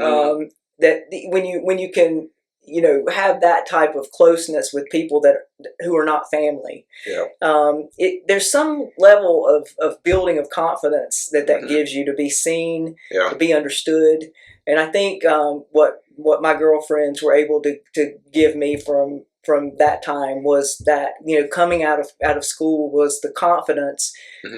That when you can, you know, have that type of closeness with people who are not family. Yeah. There's some level of building of confidence that gives you to be seen, to be understood. And I think what my girlfriends were able to give me from that time was that, you know, coming out of school was the confidence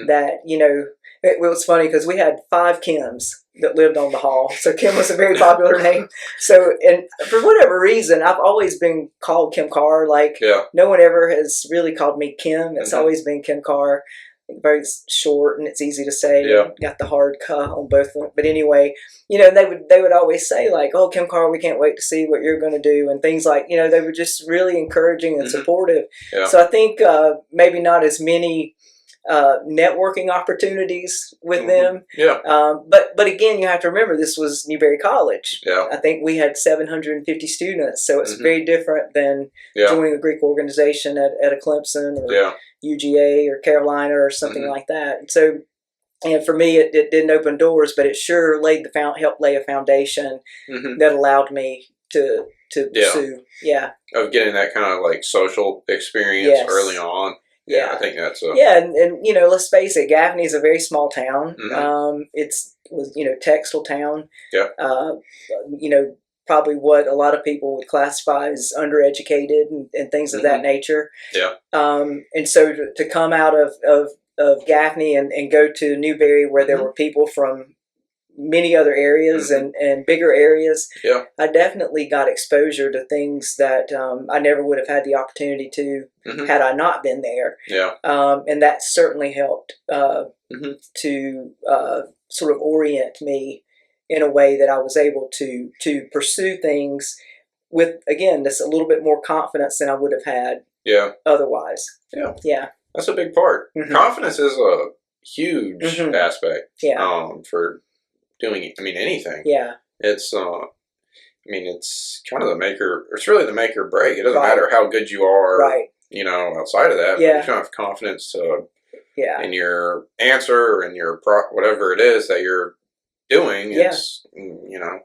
that, you know, it was funny because we had 5 Kims that lived on the hall. So Kim was a very popular name. So, and for whatever reason, I've always been called Kim Carr. Like, no one ever has really called me Kim. It's always been Kim Carr. Very short and it's easy to say. Got the hard K on both of them. But anyway, you know, they would always say like, "Oh, Kim Carr, we can't wait to see what you're going to do," and things like, you know, they were just really encouraging and supportive. So I think maybe not as many networking opportunities with them. But again, you have to remember this was Newberry College. I think we had 750 students, so it's very different than joining a Greek organization at a Clemson or UGA or Carolina or something like that. And so, and for me, it didn't open doors, but it sure helped lay a foundation that allowed me to pursue. Of getting that kind of like social experience early on. I think that's and you know, let's face it, Gaffney is a very small town. It's you know, textile town. You know, probably what a lot of people would classify as undereducated and things of that nature. And so to come out of Gaffney and go to Newberry where there were people from many other areas and bigger areas, I definitely got exposure to things that I never would have had the opportunity to had I not been there. And that certainly helped to sort of orient me in a way that I was able to pursue things with, again, just a little bit more confidence than I would have had otherwise. That's a big part. Confidence is a huge aspect for doing, I mean, anything. It's I mean, it's kind of it's really the make or break. It doesn't matter how good you are, you know, outside of that, but if you don't have confidence in your answer and your whatever it is that you're doing, it's, you know,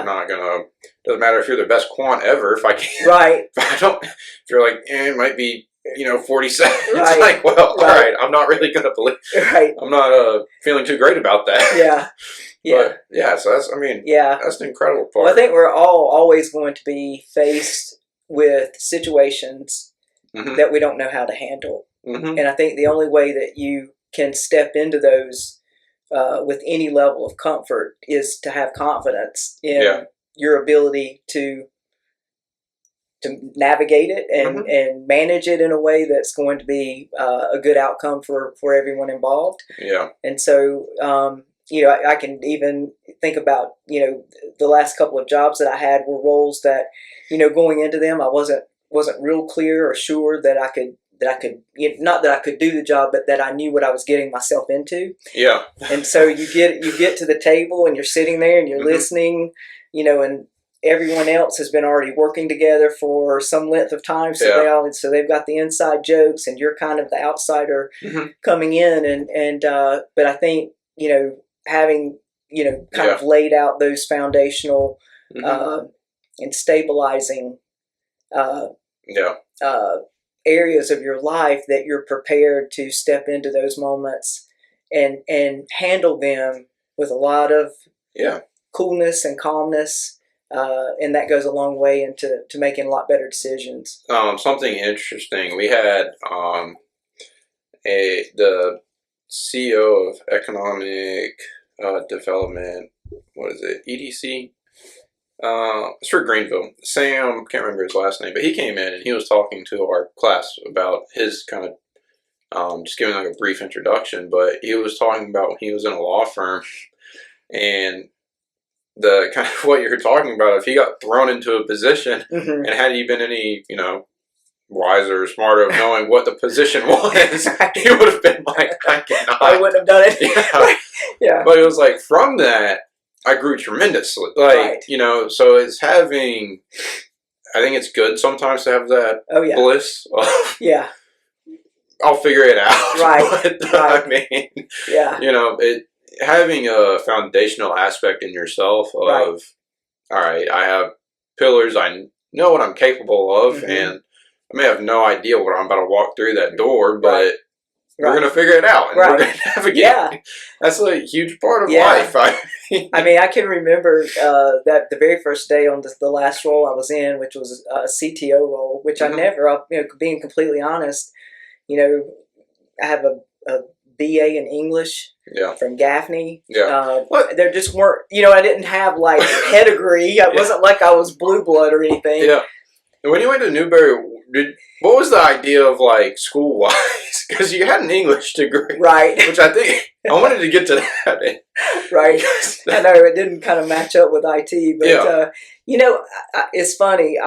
not gonna, doesn't matter if you're the best quant ever, if I can't, if you're like, it might be, you know, 47. It's like, well, all right, I'm not really gonna believe. I'm not feeling too great about that. But so that's, I mean, that's an incredible part. Well, I think we're all always going to be faced with situations that we don't know how to handle, and I think the only way that you can step into those with any level of comfort is to have confidence in your ability to navigate it and manage it in a way that's going to be a good outcome for everyone involved. And so, you know, I can even think about, you know, the last couple of jobs that I had were roles that, you know, going into them, I wasn't real clear or sure that I could, not that I could do the job, but that I knew what I was getting myself into. And so you get to the table and you're sitting there and you're listening, you know, and everyone else has been already working together for some length of time, so they've got the inside jokes, and you're kind of the outsider coming in, and but I think having kind of laid out those foundational and stabilizing areas of your life, that you're prepared to step into those moments and handle them with a lot of coolness and calmness, and that goes a long way into making a lot better decisions. Something interesting. We had the CEO of Economic Development. What is it? EDC. It's for Greenville. Sam, can't remember his last name, but he came in and he was talking to our class about his kind of just giving like a brief introduction. But he was talking about when he was in a law firm, and the kind of what you're talking about, if he got thrown into a position and had he been any, wiser or smarter of knowing what the position was, he would have been like, I cannot. I wouldn't have done it. Yeah. But it was like, from that, I grew tremendously. Like, so it's having, I think it's good sometimes to have that bliss of, I'll figure it out. Right. But, I mean, having a foundational aspect in yourself of, all right, I have pillars, I know what I'm capable of, and I may have no idea what I'm about to walk through that door, but we're going to figure it out, and we're going to navigate. Yeah. That's a huge part of life. I mean, I can remember that the very first day on the last role I was in, which was a CTO role, which I never, being completely honest, I have a BA in English from Gaffney. There just weren't, I didn't have like pedigree. It wasn't like I was blue blood or anything. Yeah. And when you went to Newberry, what was the idea of like school wise? Because you had an English degree, right? Which I think I wanted to get to that, right? I know it didn't kind of match up with IT, but it's funny.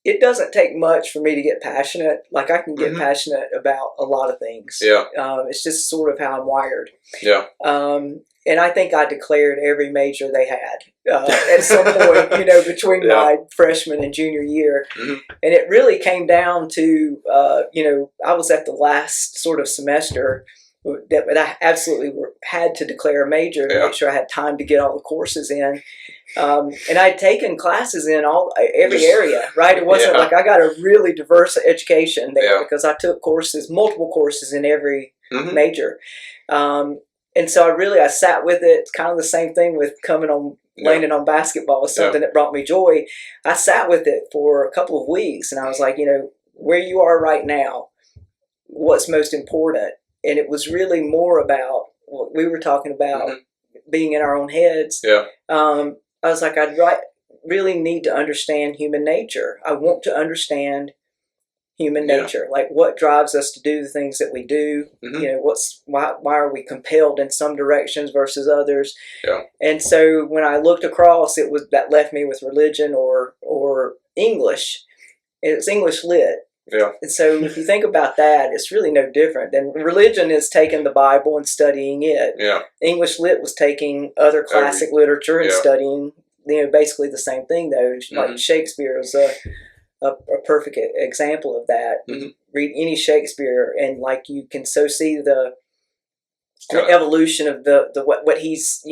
It doesn't take much for me to get passionate. Like, I can get passionate about a lot of things. Yeah. It's just sort of how I'm wired. Yeah. And I think I declared every major they had at some point, between my freshman and junior year. And it really came down to, I was at the last sort of semester that I absolutely had to declare a major to make sure I had time to get all the courses in. And I'd taken classes in every area, right? It wasn't like I got a really diverse education there because I took multiple courses in every major. And so I sat with it. It's kind of the same thing with landing on basketball was something that brought me joy. I sat with it for a couple of weeks, and I was like, where you are right now, what's most important? And it was really more about what we were talking about, being in our own heads. Yeah. I was like, I really need to understand human nature. I want to understand human nature, like what drives us to do the things that we do. Why are we compelled in some directions versus others? Yeah. And so when I looked across, that left me with religion or English. It's English lit. Yeah. And so if you think about that, it's really no different than religion is taking the Bible and studying it. Yeah. English lit was taking other classic literature and studying, basically the same thing though. Like Shakespeare is a perfect example of that. Read any Shakespeare and like you can so see the evolution of what he's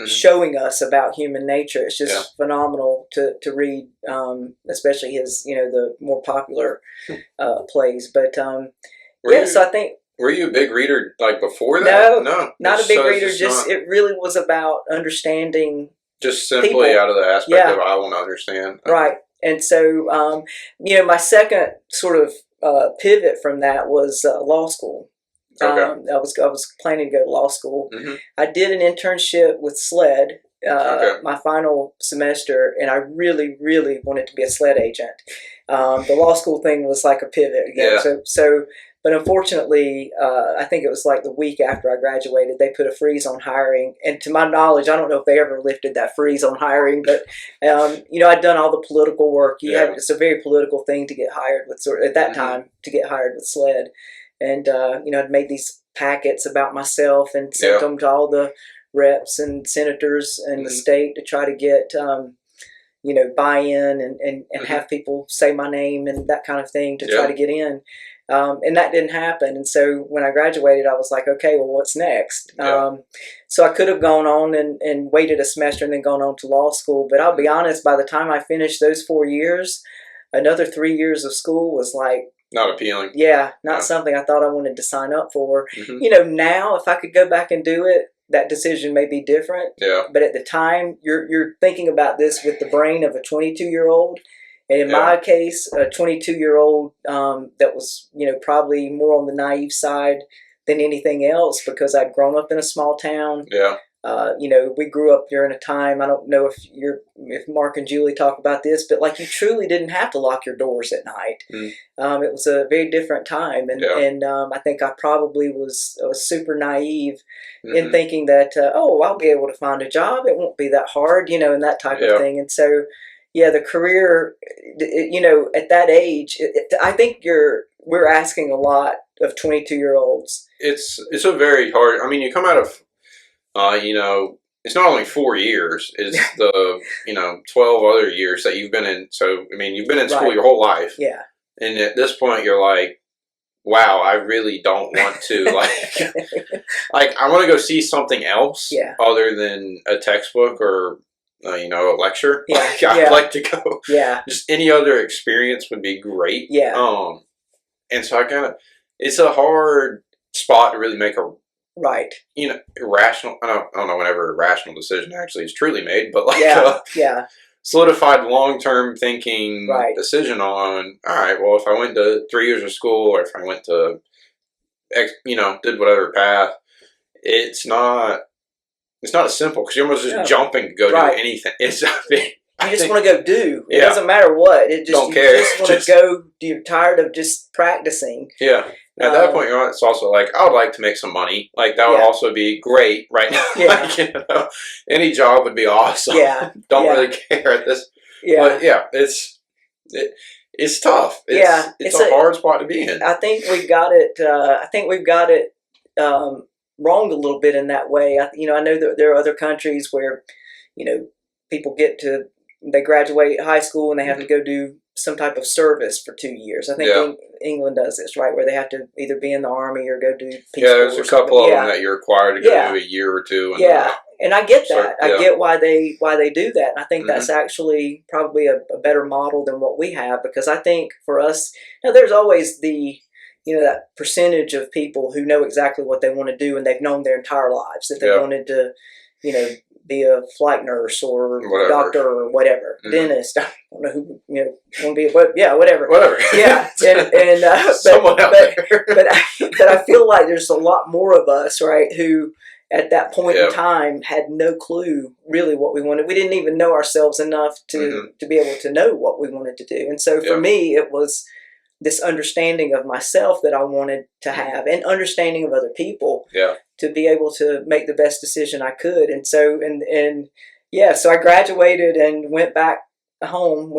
showing us about human nature. It's just phenomenal to read, especially his the more popular plays. But so I think. Were you a big reader like before that? No, not a big reader. It really was about understanding. Just simply people. Out of the aspect of I want to understand. Right. And so, my second sort of pivot from that was law school. Okay. I was planning to go to law school. I did an internship with SLED my final semester, and I really, really wanted to be a SLED agent. The law school thing was like a pivot again. Yeah. But unfortunately, I think it was like the week after I graduated, they put a freeze on hiring. And to my knowledge, I don't know if they ever lifted that freeze on hiring, but, I'd done all the political work. It's a very political thing to get hired with, at that time, to get hired with SLED. And, I'd made these packets about myself and sent them to all the reps and senators in the state to try to get, buy in and have people say my name and that kind of thing to try to get in. And that didn't happen. And so when I graduated, I was like, okay, well, what's next? So I could have gone on and waited a semester and then gone on to law school. But I'll be honest, by the time I finished those 4 years, another 3 years of school was like, not appealing. Yeah, not something I thought I wanted to sign up for. Now, if I could go back and do it, that decision may be different. Yeah. But at the time, you're thinking about this with the brain of a 22-year-old. And in my case, a 22-year-old that was, probably more on the naive side than anything else because I'd grown up in a small town. Yeah. We grew up during a time, I don't know if Mark and Julie talk about this, but like you truly didn't have to lock your doors at night. It was a very different time. And I think I probably was super naive in thinking that, I'll be able to find a job. It won't be that hard, and that type of thing. And so, the career, at that age, I think we're asking a lot of 22-year-olds. It's a very hard, I mean, you come out of, it's not only 4 years, it's the, 12 other years that you've been in. So, I mean, you've been in school your whole life. Yeah. And at this point, you're like, wow, I really don't want to, I want to go see something else other than a textbook or, a lecture. Yeah. I'd like to go. Yeah. Just any other experience would be great. Yeah. And so it's a hard spot to really make a irrational. I don't know whenever a rational decision actually is truly made, but solidified long-term thinking decision on. All right, well, if I went to 3 years of school, or if I went to, did whatever path, it's not as simple because you're almost just jumping to go do anything. It's you just want to go do. It doesn't matter what. It just don't care. You just want to go. You're tired of just practicing. Yeah. At that point, it's also like, I would like to make some money. Like, that would also be great right now. Yeah. Any job would be awesome. Yeah. Don't really care at this. Yeah. But it's tough. It's a hard spot to be in. I think we've got it. Wrong a little bit in that way. I know that there are other countries where, people they graduate high school and they have to go do some type of service for 2 years. I think England does this, right, where they have to either be in the army or go do peace there's a couple of them that you're required to go do a year or two. And I get that. I get why they do that. And I think that's actually probably a better model than what we have, because I think for us, there's always the that percentage of people who know exactly what they want to do and they've known their entire lives that they wanted to, be a flight nurse or doctor or whatever, dentist. I don't know who, want to be, whatever. Yeah. And someone out there. but I feel like there's a lot more of us, right, who at that point in time had no clue really what we wanted. We didn't even know ourselves enough to be able to know what we wanted to do. And so for me, it was this understanding of myself that I wanted to have, and understanding of other people to be able to make the best decision I could. And so, so I graduated and went back home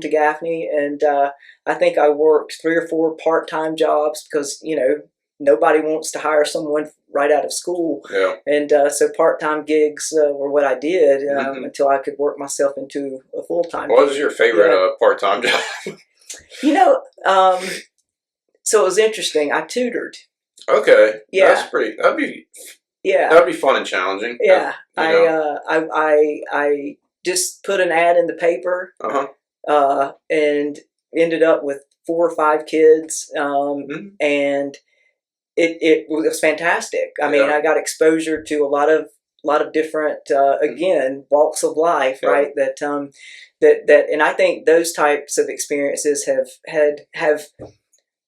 to Gaffney. And I think I worked 3 or 4 part-time jobs because, nobody wants to hire someone right out of school. Yeah. And so part-time gigs were what I did until I could work myself into a full-time What was your favorite part-time job? So it was interesting. I tutored. Okay. Yeah. That'd be fun and challenging. Yeah. I just put an ad in the paper and ended up with 4 or 5 kids. And it was fantastic. I mean, I got exposure to a lot of different, again, walks of life, right? That and I think those types of experiences have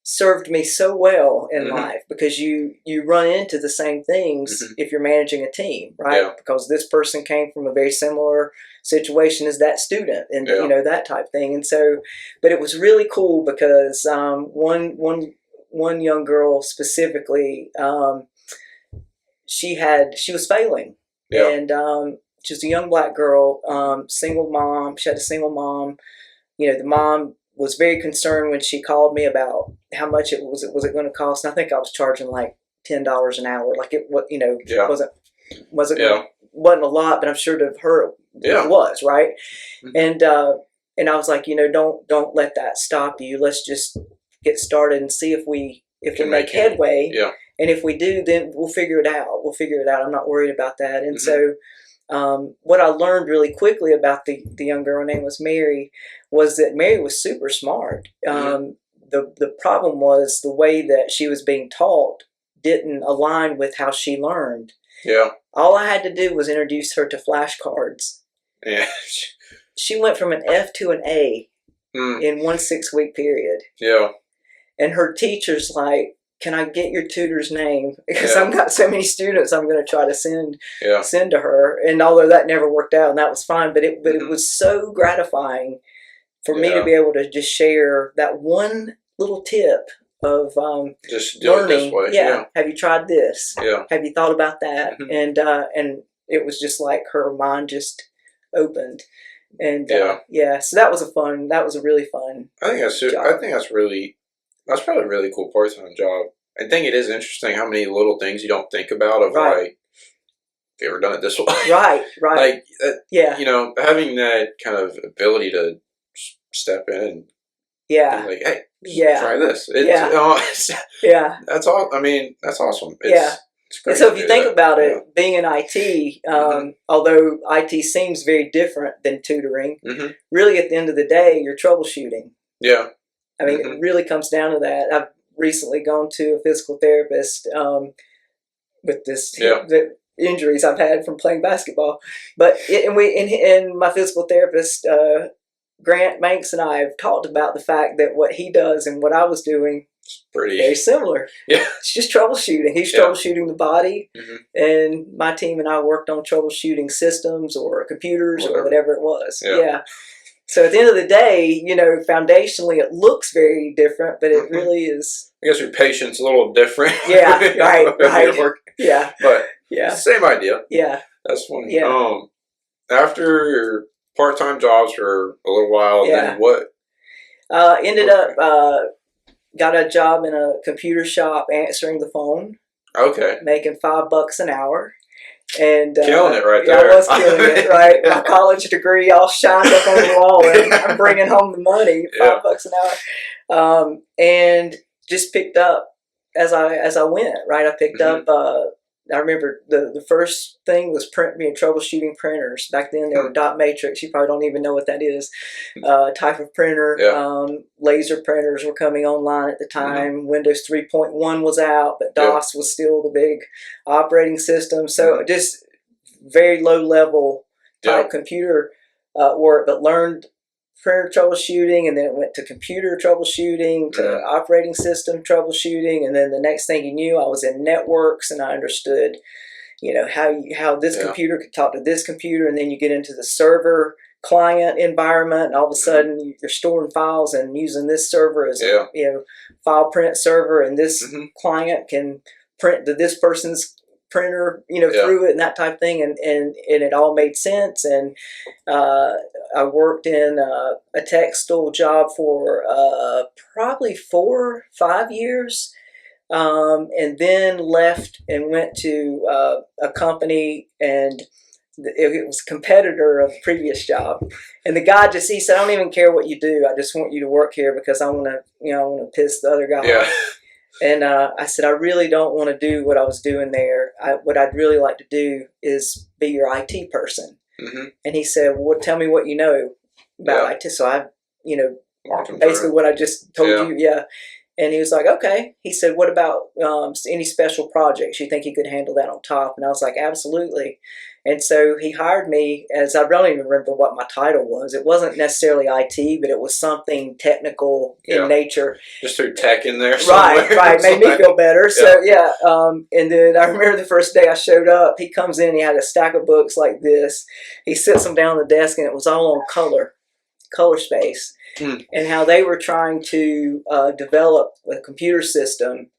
served me so well in life, because you run into the same things if you're managing a team, right? Yeah. Because this person came from a very similar situation as that student, and that type thing. And so, but it was really cool because one young girl specifically, she was failing, and she was a young black girl, single mom. She had a single mom. The mom was very concerned when she called me about how much it was going to cost. And I think I was charging like $10 an hour. Like it wasn't wasn't a lot, but I'm sure to her it was, right? And I was like, don't let that stop you. Let's just get started and see if we make headway. Yeah. And if we do, then we'll figure it out. I'm not worried about that. And so what I learned really quickly about the young girl, her name was Mary, was that Mary was super smart. The problem was the way that she was being taught didn't align with how she learned. Yeah. All I had to do was introduce her to flashcards. Yeah. She went from an F to an A in 1 6-week period. Yeah. And her teacher's like, can I get your tutor's name? Because I've got so many students I'm going to try to send to her. And although that never worked out, and that was fine, but it was so gratifying for me to be able to just share that one little tip of just do learning. It this way. Yeah. Have you tried this? Yeah. Have you thought about that? And it was just like her mind just opened. And so that was a really fun. I think that's probably a really cool part-time job. I think it is interesting how many little things you don't think about of like, have you ever done it this way? Right. Like, having that kind of ability to step in and be like, hey, try this. That's all. I mean, that's awesome. It's great. And so if you think about it, being in IT, although IT seems very different than tutoring, really at the end of the day, you're troubleshooting. Yeah. I mean, it really comes down to that. I've recently gone to a physical therapist with the injuries I've had from playing basketball. But my physical therapist, Grant Manx, and I have talked about the fact that what he does and what I was doing very similar. Yeah. It's just troubleshooting. He's troubleshooting the body, and my team and I worked on troubleshooting systems or computers or whatever it was. Yeah. So at the end of the day, foundationally it looks very different, but it really is. I guess your patient's a little different. Yeah, right. Yeah. But same idea. Yeah. That's funny. Yeah. After your part-time jobs for a little while, then what? Ended up got a job in a computer shop answering the phone. Okay. Making $5 an hour. And killing it right there. I was killing it, right? My college degree all shined up on the wall, and I'm bringing home the money, $5 an hour, and just picked up as I went. Right, I picked up. I remember the first thing was troubleshooting printers. Back then they were dot matrix. You probably don't even know what that is. Type of printer. Laser printers were coming online at the time. Windows 3.1 was out, but DOS was still the big operating system. So just very low level type computer work, but learned printer troubleshooting, and then it went to computer troubleshooting, to operating system troubleshooting, and then the next thing you knew, I was in networks, and I understood, how this computer could talk to this computer, and then you get into the server client environment, and all of a sudden you're storing files and using this server as a file print server, and this client can print to this person's printer, through it and that type of thing, and it all made sense. And I worked in a textile job for probably 4 or 5 years, and then left and went to a company, and it was a competitor of the previous job. And the guy he said, I don't even care what you do, I just want you to work here because I want to piss the other guy off. And I said, I really don't want to do what I was doing there. What I'd really like to do is be your IT person. And he said, well, tell me what you know about IT. So I, basically what I just told you. And he was like, okay. He said, what about any special projects? You think you could handle that on top? And I was like, absolutely. And so he hired me as, I don't even remember what my title was. It wasn't necessarily IT, but it was something technical in nature. Just threw tech in there somewhere. Right. Made me feel better. So, and then I remember the first day I showed up, he comes in, he had a stack of books like this. He sits them down on the desk, and it was all on color space, and how they were trying to develop a computer system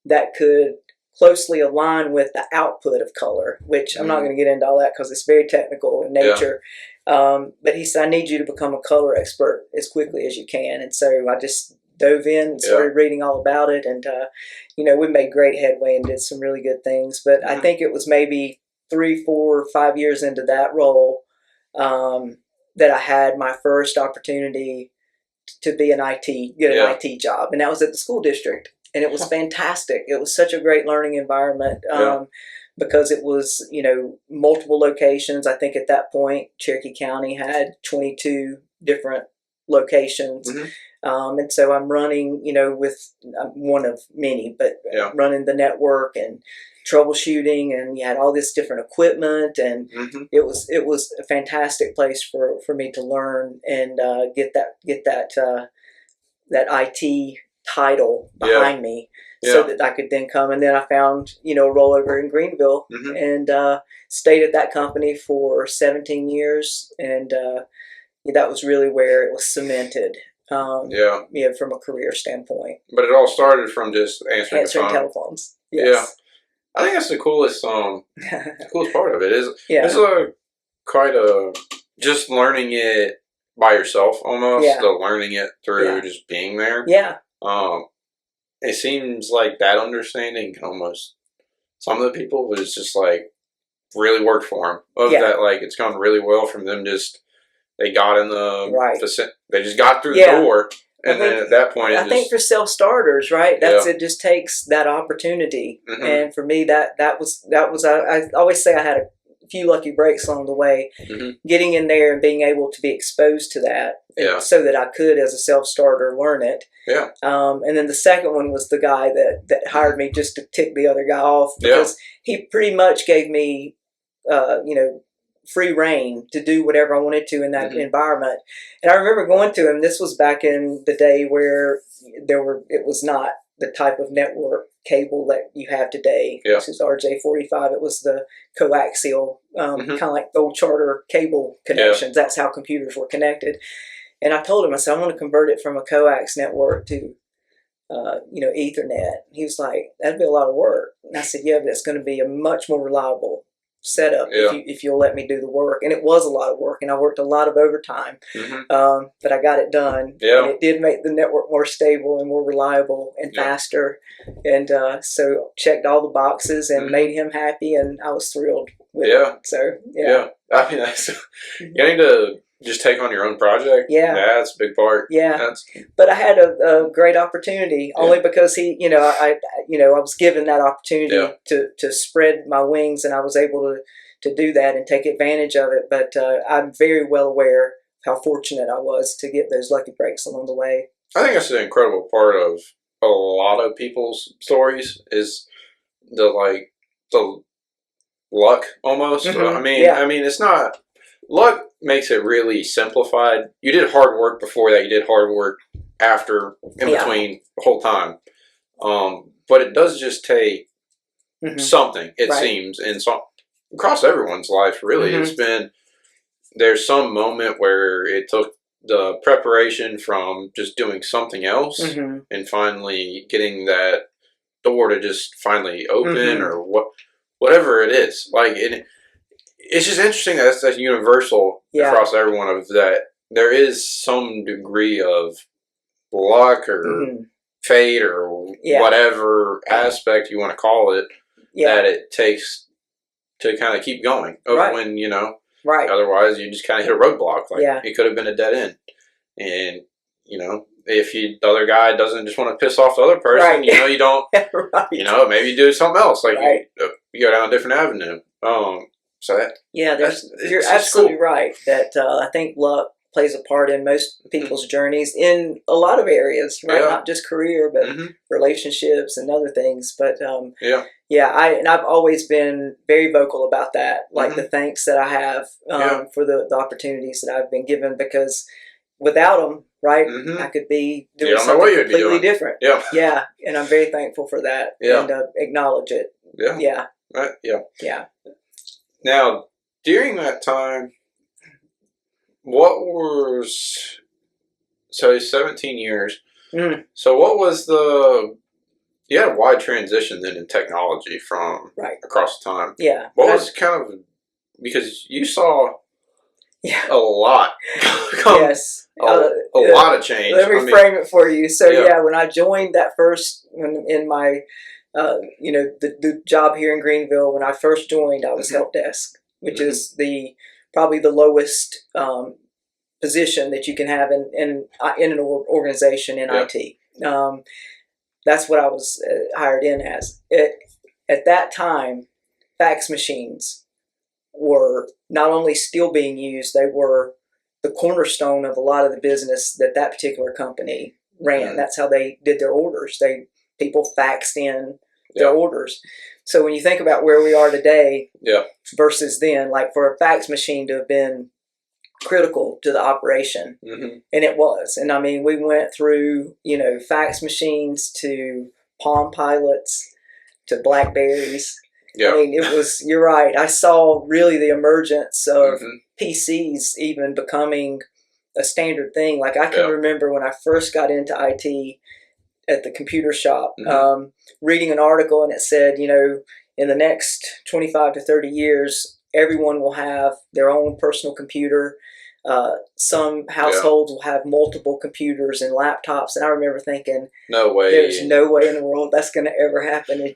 that could closely align with the output of color, which I'm not going to get into all that because it's very technical in nature. But he said, I need you to become a color expert as quickly as you can. And so I just dove in and started reading all about it. And, we made great headway and did some really good things. But I think it was maybe 3, 4, 5 years into that role, that I had my first opportunity to be get an IT job, and that was at the school district, and it was fantastic. It was such a great learning environment, because it was, multiple locations. I think at that point, Cherokee County had 22 different locations. And so I'm running, with one of many, but running the network and troubleshooting, and you had all this different equipment, and it was a fantastic place for me to learn and get that IT title behind me, so that I could then come. And then I found a rollover in Greenville, and stayed at that company for 17 years, and that was really where it was cemented. From a career standpoint. But it all started from just answering telephones. Yes. I think that's the coolest coolest part of it is it's just learning it by yourself almost. Learning it through just being there. Yeah. It seems like that understanding can almost, some of the people, it's just like really worked for them. That, like, it's gone really well from them. Just they got in they just got through the door. And then at that point, I think for self-starters, right? It just takes that opportunity. And for me, that was I always say I had a few lucky breaks along the way, getting in there and being able to be exposed to that, so that I could, as a self-starter, learn it. And then the second one was the guy that hired me just to tick the other guy off, because he pretty much gave me, free reign to do whatever I wanted to in that environment. And I remember going to him. This was back in the day where it was not the type of network cable that you have today, which is RJ45. It was the coaxial, kind of like the old charter cable connections. That's how computers were connected. And I told him, I said, I want to convert it from a coax network to Ethernet. He was like, that'd be a lot of work. And I said, yeah, but it's going to be a much more reliable setup if you'll let me do the work. And it was a lot of work, and I worked a lot of overtime, but I got it done. And it did make the network more stable and more reliable and faster, and so checked all the boxes and made him happy, and I was thrilled with it. So I mean, that's getting to just take on your own project. That's a big part. But I had a great opportunity, only because he, I was given that opportunity to spread my wings, and I was able to do that and take advantage of it. But I'm very well aware how fortunate I was to get those lucky breaks along the way. I think that's an incredible part of a lot of people's stories, is the luck almost. I mean, it's not. Luck makes it really simplified. You did hard work before that. You did hard work after, in between, the whole time. But it does just take something, it seems, and across everyone's life, really. It's been, there's some moment where it took the preparation from just doing something else and finally getting that door to just finally open, or whatever it is. Like, it's just interesting that that's universal across everyone, of that there is some degree of luck or fate or whatever aspect you want to call it that it takes to kind of keep going. When, otherwise you just kind of hit a roadblock. Like, it could have been a dead end. And, if the other guy doesn't just want to piss off the other person, you don't, maybe you do something else. Like, you go down a different avenue. So you're absolutely right that I think luck plays a part in most people's journeys in a lot of areas, right? Not just career, but relationships and other things. But I've always been very vocal about that, like the thanks that I have for the opportunities that I've been given, because without them, I could be doing something completely different. And I'm very thankful for that and acknowledge it. Now, during that time, so 17 years. So what was you had a wide transition then in technology from across the time. What was kind of, because you saw a lot a lot of change. Let me frame it for you. So when I joined that first, in my the job here in Greenville, when I first joined, I was help desk, which is probably the lowest position that you can have in an organization in IT. That's what I was hired in as. At that time, fax machines were not only still being used, they were the cornerstone of a lot of the business that particular company ran. That's how they did their orders. People faxed in their orders. So when you think about where we are today versus then, like for a fax machine to have been critical to the operation, and it was. And I mean, we went through, fax machines to Palm Pilots to Blackberries. I mean, you're right. I saw really the emergence of PCs even becoming a standard thing. Like I can remember when I first got into IT at the computer shop, reading an article, and it said, in the next 25 to 30 years, everyone will have their own personal computer. Some households will have multiple computers and laptops. And I remember thinking, no way. There's no way in the world that's going to ever happen.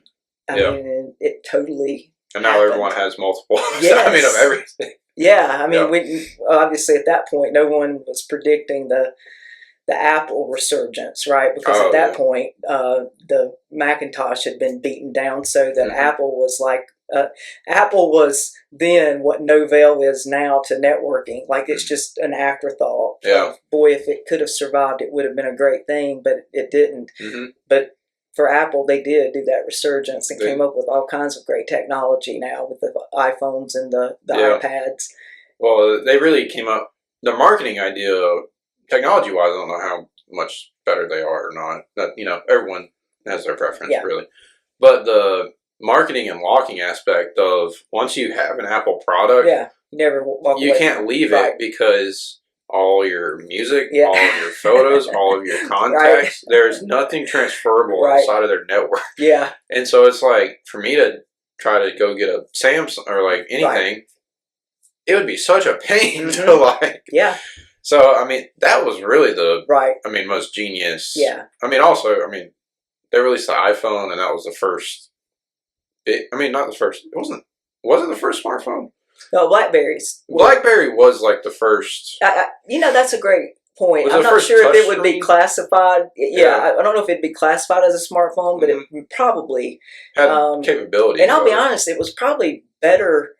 I mean, it totally And now happened. Everyone has multiple. Yes. I mean, of everything. Yeah, I mean, we obviously at that point, no one was predicting the Apple resurgence, right? Because at that point, the Macintosh had been beaten down, so that Apple was like, Apple was then what Novell is now to networking. Like it's just an afterthought. Boy, if it could have survived, it would have been a great thing, but it didn't. But for Apple, they did do that resurgence and came up with all kinds of great technology now with the iPhones and the iPads. Well, they really came up, the marketing idea, technology-wise, I don't know how much better they are or not. That, everyone has their preference, really. But the marketing and locking aspect of once you have an Apple product, you never walk away. You can't leave it because all your music, all of your photos, all of your contacts, there's nothing transferable outside of their network. And so it's like, for me to try to go get a Samsung or like anything, it would be such a pain to like. So, I mean, that was really the, most genius. I mean, also, they released the iPhone and that was the first, not the first, was it the first smartphone? No, Blackberries. BlackBerry was like the first. That's a great point. I'm not sure if it would be classified. I don't know if it'd be classified as a smartphone, but it probably had capability. And I'll be honest, it was probably better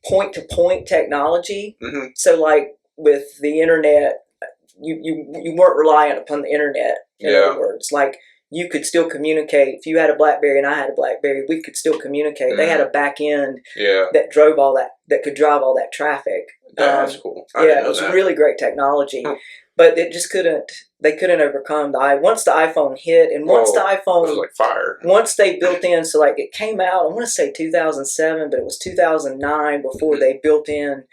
point-to-point technology. So, like with the internet, you weren't reliant upon the internet. In other words, like. You could still communicate. If you had a BlackBerry and I had a BlackBerry, we could still communicate. They had a back end that drove all that could drive all that traffic. That's cool. It was really great technology, but it just couldn't. They couldn't overcome once the iPhone hit, and once the iPhone it was like fire. Once they built in, so like it came out. I want to say 2007, but it was 2009 before they built in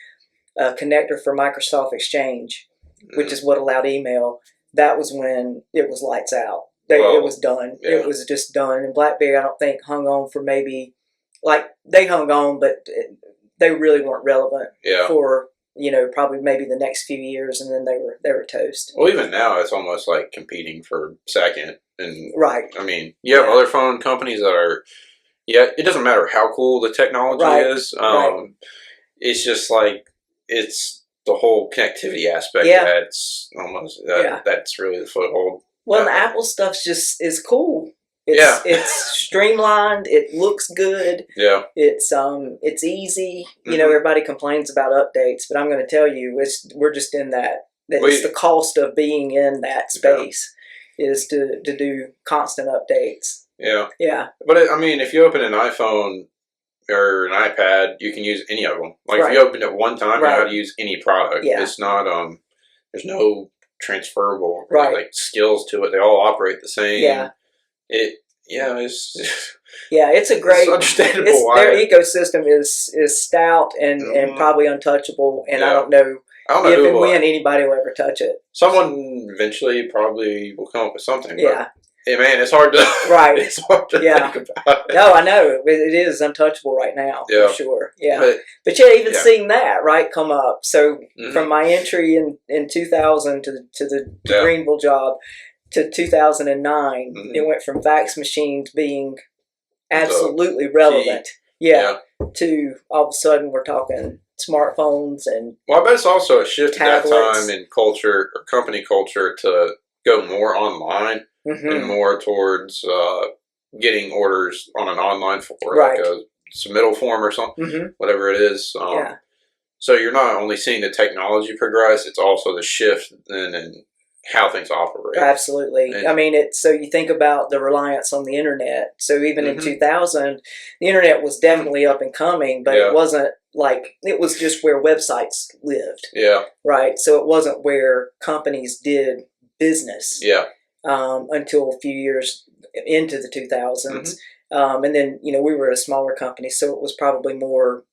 a connector for Microsoft Exchange, which is what allowed email. That was when it was lights out. It was done. It was just done. And BlackBerry, I don't think, hung on for maybe, they hung on, but they really weren't relevant for, probably maybe the next few years, and then they were toast. Well, even now, it's almost like competing for second. And I mean, you have other phone companies that are, it doesn't matter how cool the technology is. It's just like, it's the whole connectivity aspect that's almost, that's really the foothold. Well, the Apple stuff is cool. It's streamlined. It looks good. It's easy. Everybody complains about updates, but I'm going to tell you, we're just in that. It's the cost of being in that space is to do constant updates. But if you open an iPhone or an iPad, you can use any of them. Like if you open it one time, you know how to use any product. It's not. There's no transferable like skills to it. They all operate the same. It's a great. It's understandable. Their ecosystem is stout and probably untouchable. And I don't know if and when anybody will ever touch it. Someone eventually probably will come up with something. Hey man, it's hard to It's hard to think about. No, I know it is untouchable right now for sure. But even seeing that come up. So from my entry in 2000 to the Greenville job, to 2009, it went from fax machines being absolutely relevant, to all of a sudden we're talking smartphones and I bet it's also a shift tablets. At that time in culture or company culture to go more online and more towards getting orders on an online form, like a submittal form or something, whatever it is. So you're not only seeing the technology progress, it's also the shift in how things operate. Absolutely. And, I mean, so you think about the reliance on the internet. So even in 2000, the internet was definitely up and coming, but it wasn't like, it was just where websites lived. Yeah. Right. So it wasn't where companies did business. Yeah. Until a few years into the 2000s. And then, we were a smaller company, so it was probably more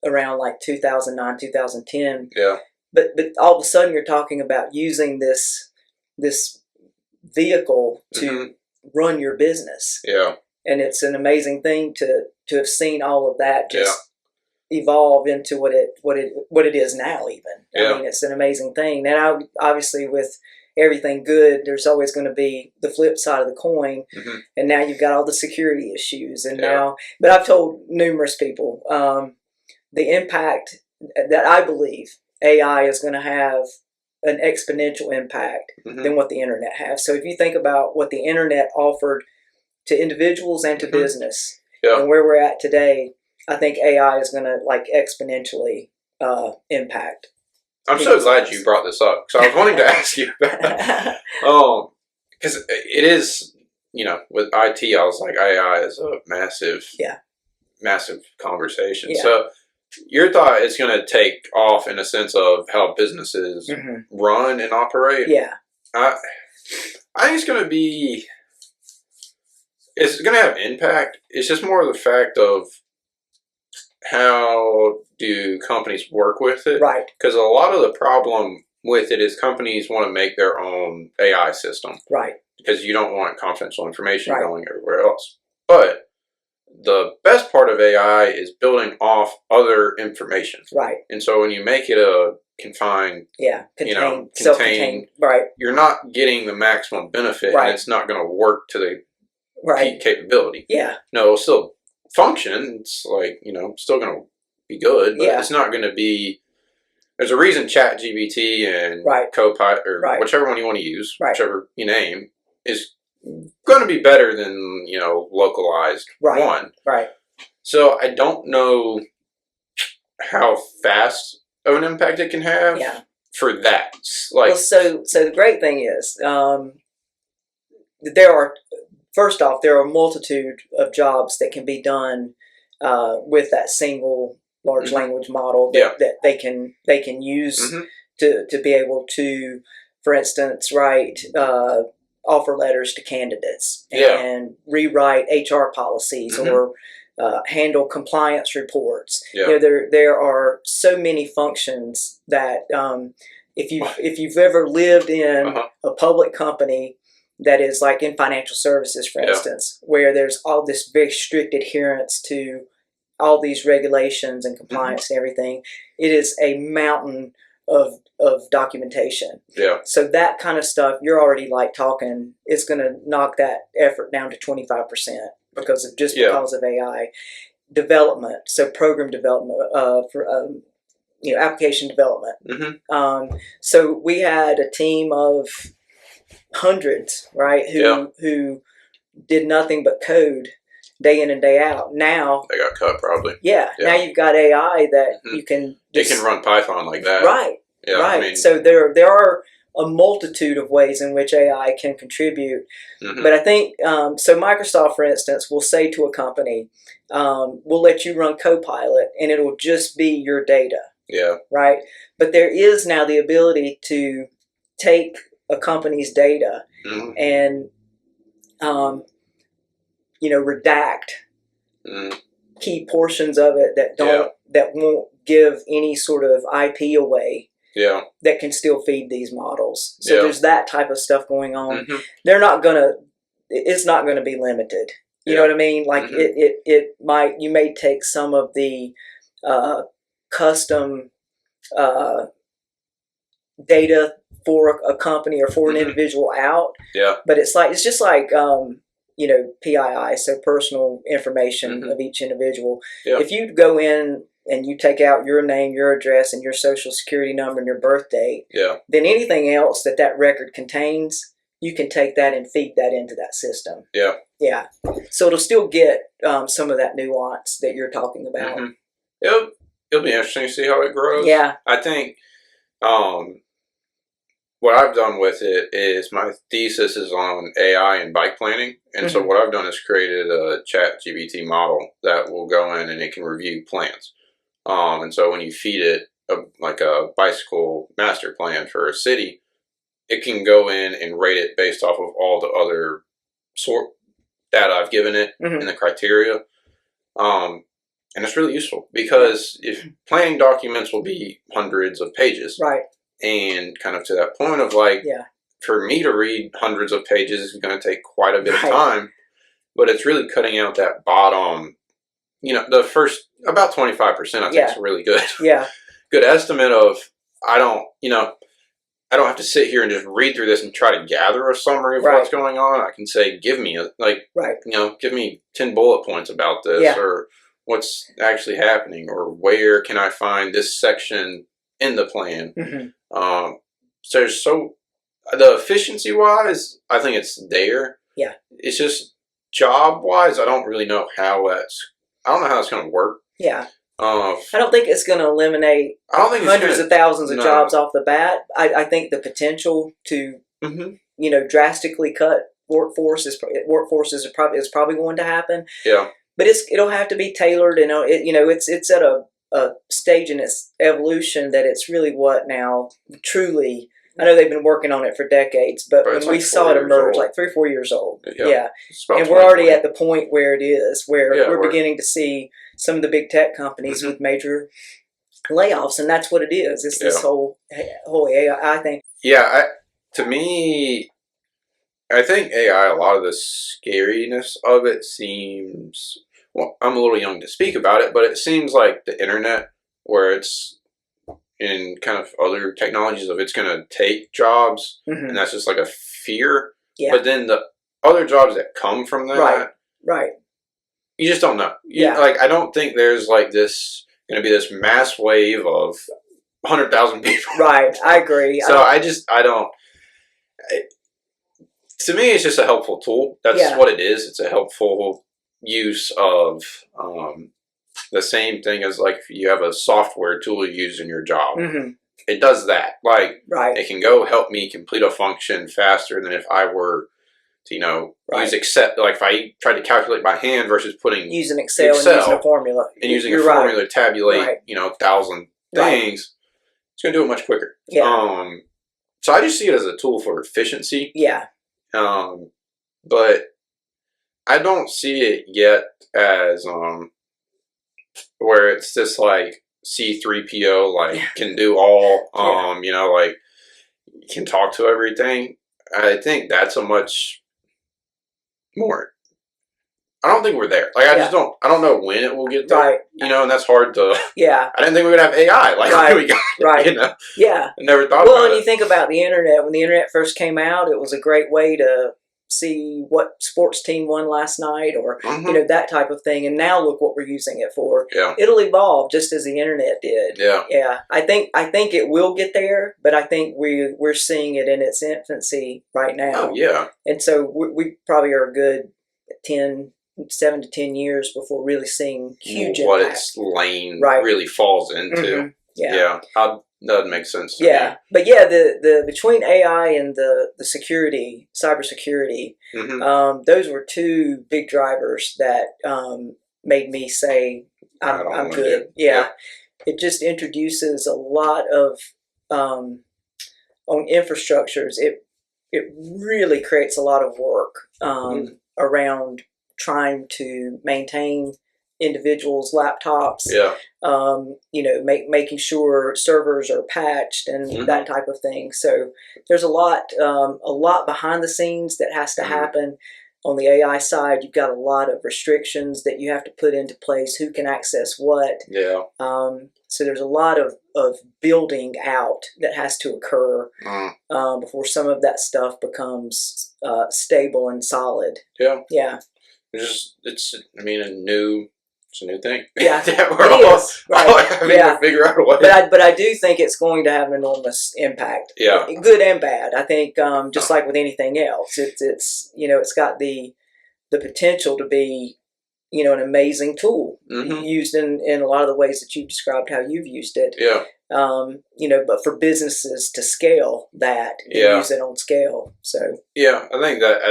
around like 2009, 2010. Yeah. But all of a sudden you're talking about using this vehicle to run your business. Yeah. And it's an amazing thing to have seen all of that just evolve into what it is now even. I mean, it's an amazing thing. And obviously with everything good, there's always going to be the flip side of the coin. And now you've got all the security issues. And but I've told numerous people the impact that I believe AI is going to have an exponential impact than what the internet has. So if you think about what the internet offered to individuals and to business and where we're at today, I think AI is going to like exponentially impact. I'm so glad you brought this up because I was wanting to ask you about that. Because it is, with IT, I was like, AI is a massive conversation. So your thought is going to take off in a sense of how businesses run and operate. Yeah. I think it's going to have impact. It's just more of the fact of how do companies work with it. Right. Because a lot of the problem with it is companies want to make their own AI system. Right. Because you don't want confidential information going everywhere else. But the best part of AI is building off other information. Right. And so when you make it a confined, self-contained, right, you're not getting the maximum benefit, and it's not going to work to the peak capability. Yeah. No, it'll still function. It's like, still going to be good, but it's not going to be. There's a reason ChatGPT and Copilot or whichever one you want to use, whichever you name, is going to be better than localized one. Right. So I don't know how fast of an impact it can have for that. Like, so the great thing is there are a multitude of jobs that can be done with that single large language model that they can use to be able to, for instance, write offer letters to candidates and rewrite HR policies or handle compliance reports. There are so many functions that if you've ever lived in a public company that is like in financial services, for instance, where there's all this very strict adherence to all these regulations and compliance and everything, it is a mountain of documentation. Yeah. So that kind of stuff, you're already like talking, it's going to knock that effort down to 25% because of AI development. So program development for application development. So we had a team of hundreds, right, who did nothing but code day in and day out. Now they got cut probably. Now you've got AI that you can run Python like that. Right. So there are a multitude of ways in which AI can contribute. But I think so Microsoft, for instance, will say to a company, we'll let you run Copilot and it'll just be your data. Yeah. Right. But there is now the ability to take a company's data and redact key portions of it that won't give any sort of IP away. Yeah. That can still feed these models. So there's that type of stuff going on. It's not gonna be limited. You know what I mean? Like you may take some of the custom data for a company or for an individual out. Yeah. But it's just like PII, so personal information of each individual. Yeah. If you go in and you take out your name, your address, and your social security number and your birth date, then anything else that record contains, you can take that and feed that into that system. Yeah. Yeah. So it'll still get some of that nuance that you're talking about. It'll be interesting to see how it grows. Yeah. I think what I've done with it is my thesis is on AI and bike planning. And so what I've done is created a ChatGPT model that will go in and it can review plans. And so when you feed it like a bicycle master plan for a city, it can go in and rate it based off of all the other data I've given it and the criteria. And it's really useful because if planning documents will be hundreds of pages. Right. And kind of to that point of like, for me to read hundreds of pages is going to take quite a bit of time, but it's really cutting out that bottom, the first about 25%, I think is really good. Yeah. Good estimate of, I don't have to sit here and just read through this and try to gather a summary of what's going on. I can say, give me give me 10 bullet points about this or what's actually happening or where can I find this section in the plan. So the efficiency wise, I think it's there. Yeah. It's just job wise, I don't really know how I don't know how it's going to work. Yeah. I don't think it's going to eliminate hundreds of thousands of jobs off the bat. I think the potential to, drastically cut workforce is probably going to happen. Yeah. But it'll have to be tailored, and it's at a stage in its evolution that it's really what now truly. I know they've been working on it for decades, but when we saw it emerge, like 3 or 4 years old, and we're already at the point where it is, where we're beginning to see some of the big tech companies with major layoffs, and that's what it is. It's this whole AI thing. Yeah, to me, I think AI, a lot of the scariness of it seems. Well, I'm a little young to speak about it, but it seems like the internet, where it's in kind of other technologies of it's going to take jobs, and that's just like a fear. Yeah. But then the other jobs that come from that, right, you just don't know. I don't think there's like this going to be this mass wave of 100,000 people. Right, I agree. So I don't. To me, it's just a helpful tool. That's what it is. It's a helpful use of the same thing as like if you have a software tool you use in your job. It does that. Like it can go help me complete a function faster than if I were to use Excel. Like if I tried to calculate by hand versus using Excel and using a formula to tabulate 1,000 things. It's going to do it much quicker. Yeah. So I just see it as a tool for efficiency. Yeah. But I don't see it yet as where it's just like C3PO, like can do all, like can talk to everything. I think that's a much more. I don't think we're there. Like I don't know when it will get there. Right. And that's hard to. Yeah. I didn't think we would have AI. Like we got. Right. Yeah. I never thought. Well, and you think about the internet. When the internet first came out, it was a great way to see what sports team won last night, or that type of thing. And now look what we're using it for. Yeah. It'll evolve just as the internet did. Yeah. Yeah. I think it will get there, but I think we're seeing it in its infancy right now. Oh yeah. And so we probably are a good 7 to 10 years before really seeing huge what impact. its lane really falls into. Yeah. That makes sense to me. But the between AI and the security, cybersecurity, those were two big drivers that made me say I'm good. Yeah. It just introduces a lot of on infrastructures. It really creates a lot of work around trying to maintain individuals' laptops. Yeah. Making sure servers are patched and that type of thing. So there's a lot behind the scenes that has to happen. On the AI side, you've got a lot of restrictions that you have to put into place. Who can access what? Yeah. So there's a lot of building out that has to occur before some of that stuff becomes stable and solid. Yeah. Yeah. It's a new thing. Yeah, that we're all having to figure out a way. But I do think it's going to have an enormous impact. Yeah, good and bad. I think just like with anything else, it's it's got the potential to be an amazing tool used in a lot of the ways that you've described how you've used it. Yeah. But for businesses to scale that, use it on scale. So yeah, I think that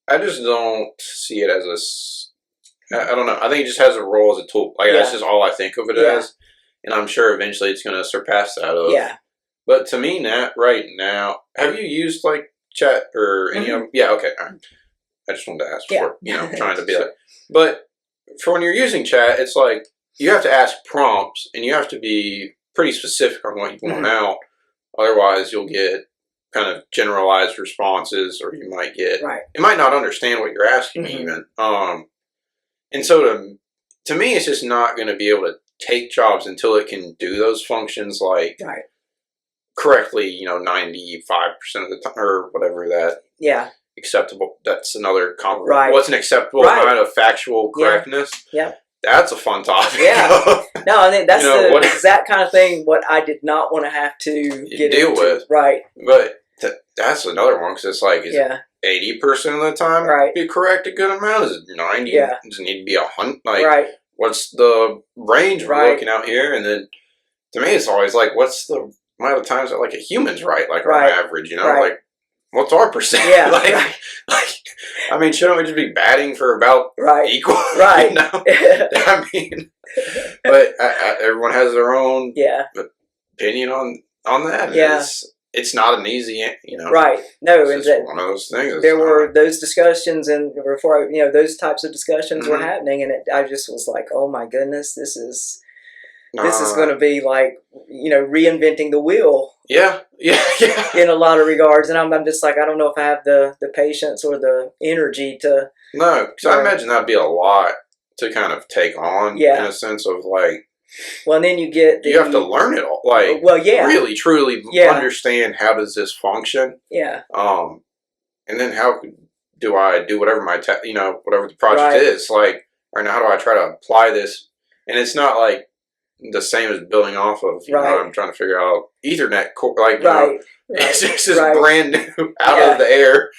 I just don't see it as I don't know. I think it just has a role as a tool. Like that's just all I think of it as, and I'm sure eventually it's going to surpass that. But to me, right now, have you used like chat or any of them? Yeah. Okay. All right. I just wanted to ask for trying to be like. But for when you're using chat, it's like you have to ask prompts and you have to be pretty specific on what you want out. Otherwise, you'll get kind of generalized responses, or you might get it might not understand what you're asking even. And so to me, it's just not going to be able to take jobs until it can do those functions like correctly, 95% of the time or whatever that. Yeah. Acceptable. That's another what's an acceptable amount of factual correctness? Yeah. That's a fun topic. Yeah. No, I think that's the exact kind of thing what I did not want to have to deal with. Right. But that's another one because it's like, is 80% of the time be correct a good amount? Is it 90? Does it need to be 100? Like, what's the range we're looking out here? And then to me, it's always like, what's the amount of times that like a human's right? Like on average, like. What's our percent? Yeah, I mean, shouldn't we just be batting for about equal? Right. I mean, but everyone has their own opinion on that. Yeah. It's not an easy, Right. No, it's one of those things. There were those discussions, and before those types of discussions were happening, and I just was like, oh my goodness, this is going to be like reinventing the wheel. Yeah. In a lot of regards, and I'm just like, I don't know if I have the patience or the energy to. No, because I imagine that'd be a lot to kind of take on. In a sense of like. Well, and then you get you have to learn it all, like really truly understand how does this function. Yeah. And then how do I do whatever whatever the project is like, or how do I try to apply this? And it's not like. The same as building off of, I'm trying to figure out Ethernet, it's just this brand new, out of the air,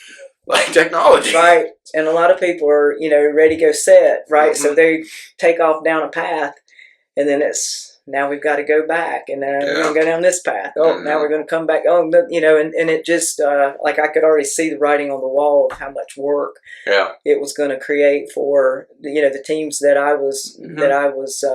like technology. Right. And a lot of people are, ready to go set, right? So they take off down a path, and then now we've got to go back, and then we're going to go down this path. Oh, now we're going to come back. Oh, and it just, like I could already see the writing on the wall of how much work it was going to create for, the teams that I was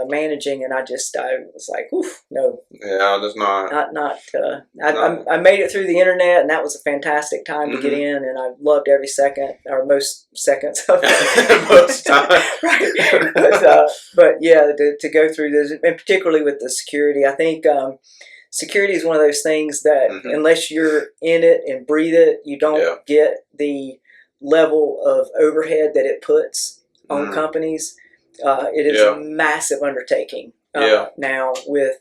managing, and I was like, oof, no. Yeah, that's not. I made it through the internet, and that was a fantastic time to get in, and I loved every second, or most seconds of it. Most time. Right. But yeah, to go through this, and particularly with the security, I think security is one of those things that unless you're in it and breathe it, you don't get the level of overhead that it puts on companies. It is a massive undertaking now, with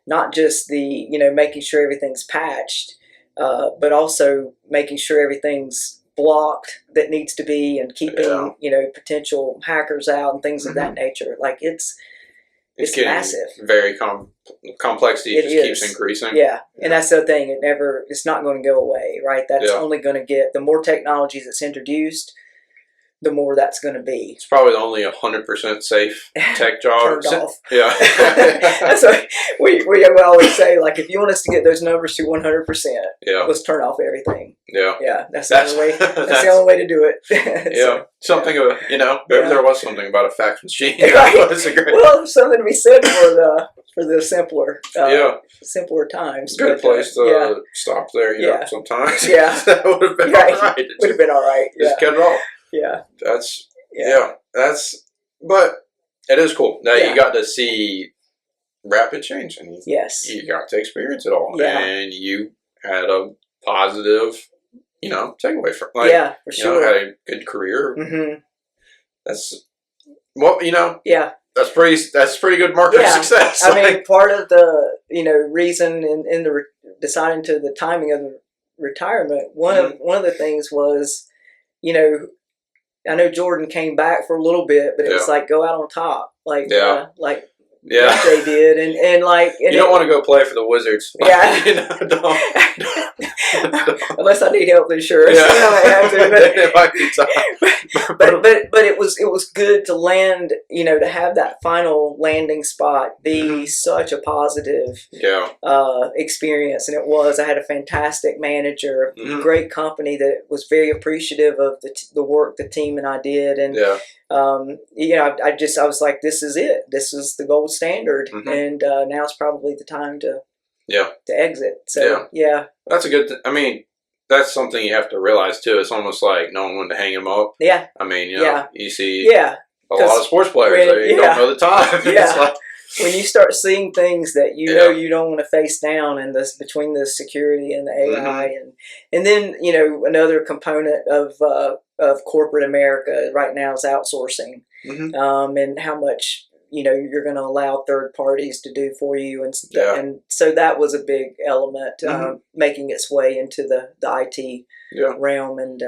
not just the making sure everything's patched, but also making sure everything's blocked that needs to be, and keeping potential hackers out and things of that nature. Like it's massive. Very complexity just keeps increasing. Yeah, and that's the thing. It's not going to go away, right? That's only going to get, the more technologies that's introduced, the more that's going to be. It's probably only 100% safe tech job. Turned off. Yeah. That's what we always say, like, if you want us to get those numbers to 100%, let's turn off everything. Yeah. Yeah, that's the only way. That's the only way to do it. Something of maybe there was something about a fax machine. Well, something to be said for the simpler times. Good place to stop there. Sometimes. Yeah, that would have been all right. Would have been all right. Just cut it off. Yeah. But it is cool that you got to see rapid change, and you got to experience it all, and you had a positive, takeaway from, like, for sure. Had a good career. Mm-hmm. That's what Yeah. That's pretty good marker of success. I mean, part of the reason in the deciding to the timing of the retirement, one of the things was, I know Jordan came back for a little bit, but it was like go out on top, like MJ did, and you don't want to go play for the Wizards. Yeah, unless I need health insurance. Yeah. It might be tough. but it was good to land, to have that final landing spot be such a positive experience, and it was. I had a fantastic manager, great company that was very appreciative of the work the team and I did, and I was like, this is it. This is the gold standard, and now it's probably the time to exit. So that's a good. I mean, that's something you have to realize too. It's almost like no one wanted to hang him up. Yeah. I mean, you see a lot of sports players that you don't know the time. Yeah. When you start seeing things that you don't want to face down, and this between the security and the AI, and then another component of corporate America right now is outsourcing, and how much you're going to allow third parties to do for you, and so that was a big element, making its way into the IT realm, and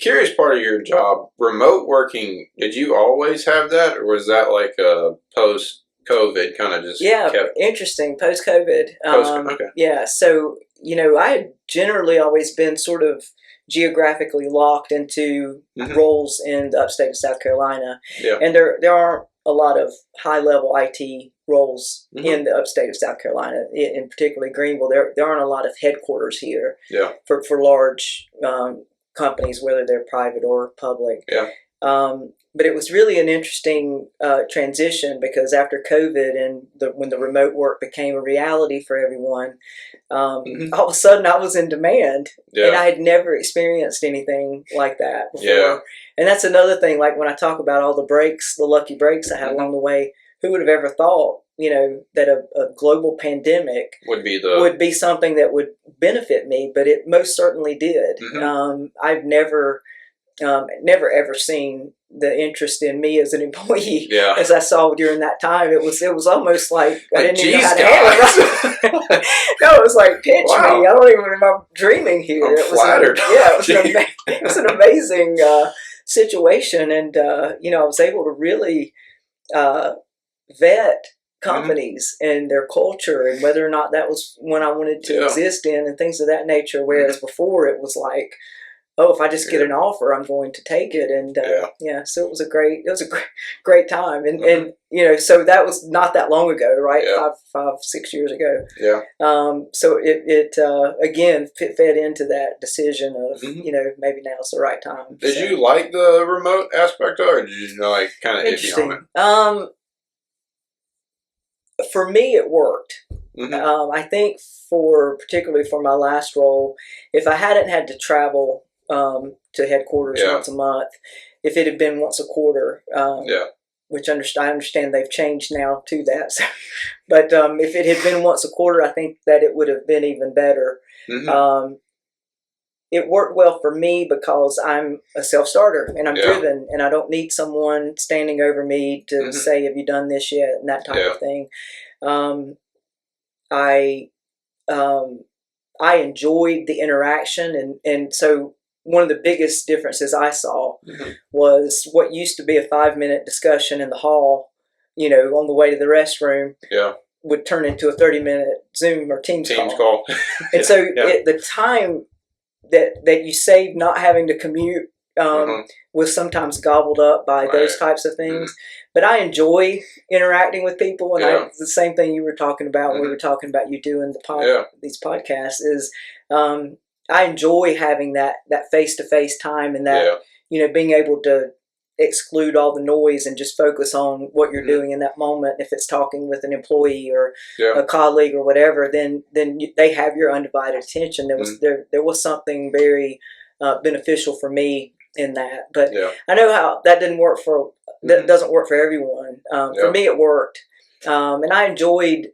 Curious part of your job, remote working. Did you always have that, or was that like a post-COVID kind of just? Yeah, interesting. Post-COVID. Okay. Yeah, so I had generally always been sort of geographically locked into roles in the upstate of South Carolina, and there aren't a lot of high-level IT roles in the upstate of South Carolina, in particularly Greenville. There aren't a lot of headquarters here for large companies, whether they're private or public. But it was really an interesting transition, because after COVID and when the remote work became a reality for everyone, all of a sudden I was in demand, and I had never experienced anything like that before. And that's another thing, like when I talk about all the breaks, the lucky breaks I had along the way, who would have ever thought, that a global pandemic would be something that would benefit me, but it most certainly did. I've never ever seen the interest in me as an employee as I saw during that time. It was almost like I didn't even know how to handle it. No, it was like, pitch me. I don't even remember dreaming here. I'm flattered. It was an amazing situation, and I was able to really vet companies and their culture, and whether or not that was one I wanted to exist in, and things of that nature. Whereas before it was like, oh, if I just get an offer, I'm going to take it. And so it was a great time. And so that was not that long ago, right? 5-6 years ago. So it again fed into that decision of maybe now's the right time. Did you like the remote aspect, or did you like kind of iffy on it? For me, it worked. I think particularly for my last role, if I hadn't had to travel to headquarters once a month, if it had been once a quarter, which I understand they've changed now to that. So, but if it had been once a quarter, I think that it would have been even better. It worked well for me because I'm a self-starter and I'm driven, and I don't need someone standing over me to say, have you done this yet? And that type of thing. I enjoyed the interaction, and so one of the biggest differences I saw was what used to be a 5-minute discussion in the hall, on the way to the restroom, would turn into a 30-minute Zoom or Teams call. And so the time that you saved not having to commute was sometimes gobbled up by those types of things. But I enjoy interacting with people, and the same thing you were talking about when we were talking about you doing these podcasts is I enjoy having that face-to-face time, and that being able to exclude all the noise and just focus on what you're doing in that moment. If it's talking with an employee or a colleague or whatever, then they have your undivided attention. There was something very beneficial for me in that, but I know how that didn't work that doesn't work for everyone. For me, it worked, and I enjoyed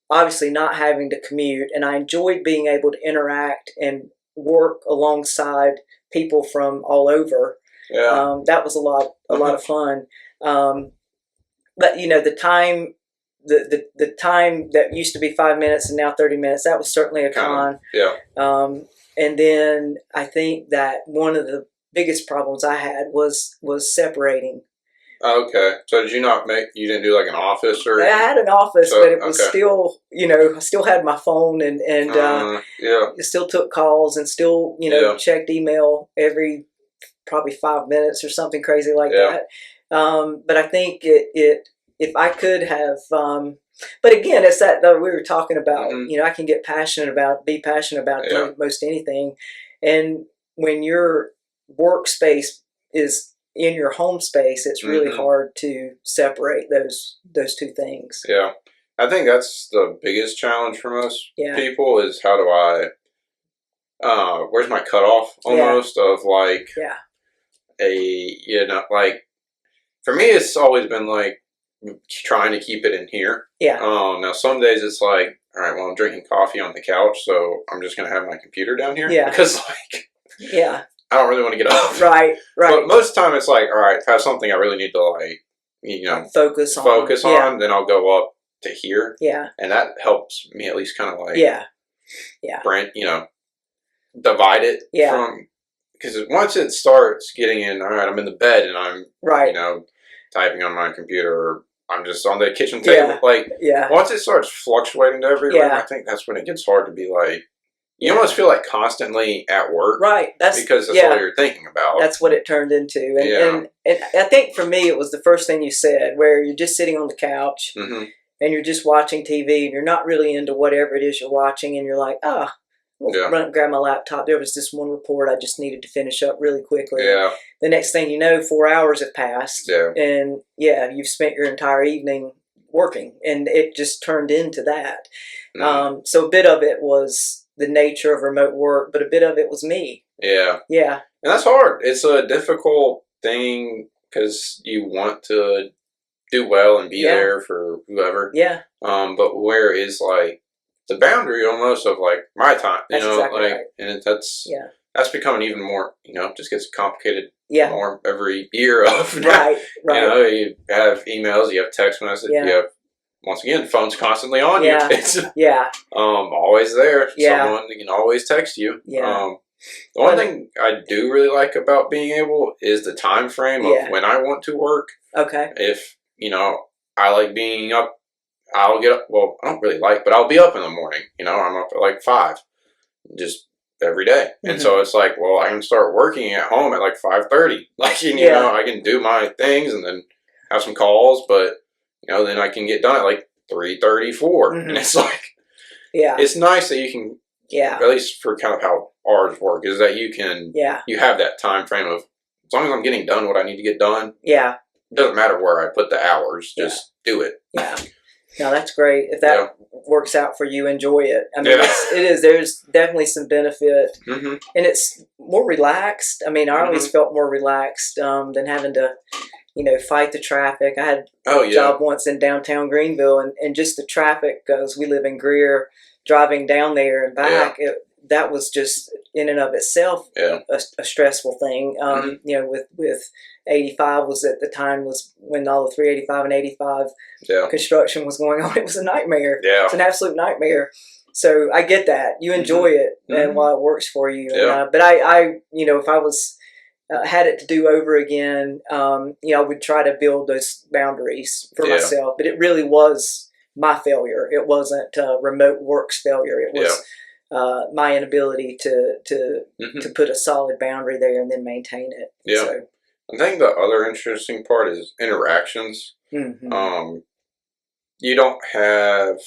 obviously not having to commute, and I enjoyed being able to interact and work alongside people from all over. Yeah. That was a lot of fun. But the time. The time that used to be 5 minutes and now 30 minutes, that was certainly a con. Yeah. And then I think that one of the biggest problems I had was separating. Okay. So did you you didn't do like an office or? I had an office, but it was still, I still had my phone and still took calls and still, checked email every probably 5 minutes or something crazy like that. But I think if I could have, but again, it's that we were talking about, I can be passionate about doing most anything. And when your workspace is in your home space, it's really hard to separate those two things. Yeah. I think that's the biggest challenge for most people is how do I, where's my cutoff almost of like like, for me, it's always been like, trying to keep it in here. Yeah. Now some days it's like, all right, well, I'm drinking coffee on the couch, so I'm just gonna have my computer down here. Yeah. Because like, I don't really want to get up. Right. But most of the time it's like, all right, if I have something I really need to like, focus on, then I'll go up to here. Yeah. And that helps me at least kind of like, divide it from, because once it starts getting in, all right, I'm in the bed and I'm, typing on my computer, or I'm just on the kitchen table. Once it starts fluctuating to every room, I think that's when it gets hard to be like, you almost feel like constantly at work. Right. Because that's all you're thinking about. That's what it turned into. And I think for me, it was the first thing you said, where you're just sitting on the couch and you're just watching TV and you're not really into whatever it is you're watching. And you're like, run up, grab my laptop. There was this one report I just needed to finish up really quickly. Yeah. The next thing you know, 4 hours have passed. Yeah. And you've spent your entire evening working, and it just turned into that. So a bit of it was the nature of remote work, but a bit of it was me. Yeah. Yeah. And that's hard. It's a difficult thing because you want to do well and be there for whoever. Yeah. But where is like the boundary almost of like my time, that's exactly like, right. and that's becoming even more, just gets complicated more every year of right. You have emails, you have text messages, you have, once again, phone's constantly on you. It's always there. Someone can always text you. The one thing I do really like about being able is the time frame of when I want to work. Okay. If, I like being up, I'll get up, well, I don't really like, but I'll be up in the morning. I'm up at like 5, just every day. And so it's like, well, I can start working at home at like 5:30. Like, I can do my things and then have some calls, but, then I can get done at like 3:30, 4. And it's like, it's nice that you can, at least for kind of how ours work, is that you can, you have that time frame of, as long as I'm getting done what I need to get done. Yeah. It doesn't matter where I put the hours, just do it. Yeah. No, that's great. If that works out for you, enjoy it. I mean, it is. There's definitely some benefit, and it's more relaxed. I mean, I always felt more relaxed than having to, fight the traffic. I had a job once in downtown Greenville, and just the traffic, because we live in Greer, driving down there and back, that was just in and of itself a stressful thing. With 85 was at the time was when all the 385 and 85 construction was going on. It was a nightmare. Yeah. It's an absolute nightmare. So I get that. You enjoy it and while it works for you. And, but I if I was had it to do over again, I would try to build those boundaries for myself. But it really was my failure. It wasn't remote work's failure. It was my inability to put a solid boundary there and then maintain it. Yeah. So, I think the other interesting part is interactions. You don't have...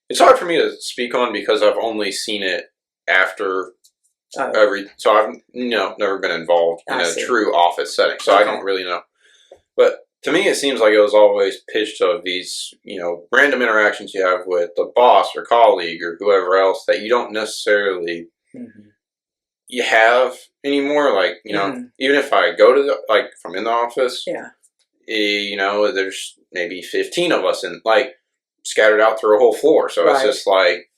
It's hard for me to speak on because I've only seen it after so I've never been involved in a true office setting, so I don't really know. But to me, it seems like it was always pitched of these, random interactions you have with the boss or colleague or whoever else that you don't necessarily... you have anymore, like, even if I go to if I'm in the office, there's maybe 15 of us and like scattered out through a whole floor. So it's just like,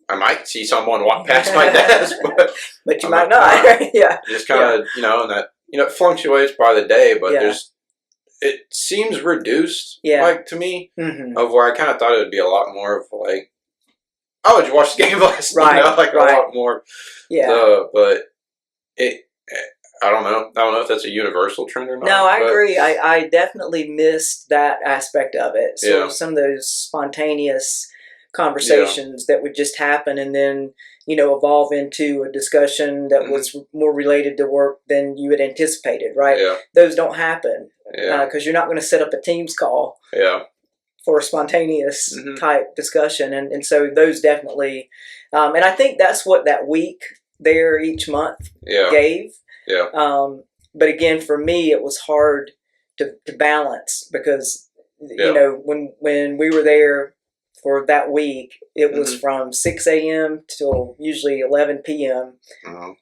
I might see someone walk past my desk, but you might not. Just kind of, and that it fluctuates by the day, but it seems reduced, like, to me, of where I kind of thought it would be a lot more of, like, oh, did you watch the game last night? Like, a lot more. Yeah. But I don't know. I don't know if that's a universal trend or not. No, I agree. I definitely missed that aspect of it. So some of those spontaneous conversations that would just happen and then, evolve into a discussion that was more related to work than you had anticipated, right? Yeah. Those don't happen because you're not going to set up a Teams call for a spontaneous type discussion. And so those definitely, and I think that's what that week there each month gave. Yeah. But again, for me, it was hard to balance because, when we were there for that week, it was from 6 a.m. till usually 11 p.m.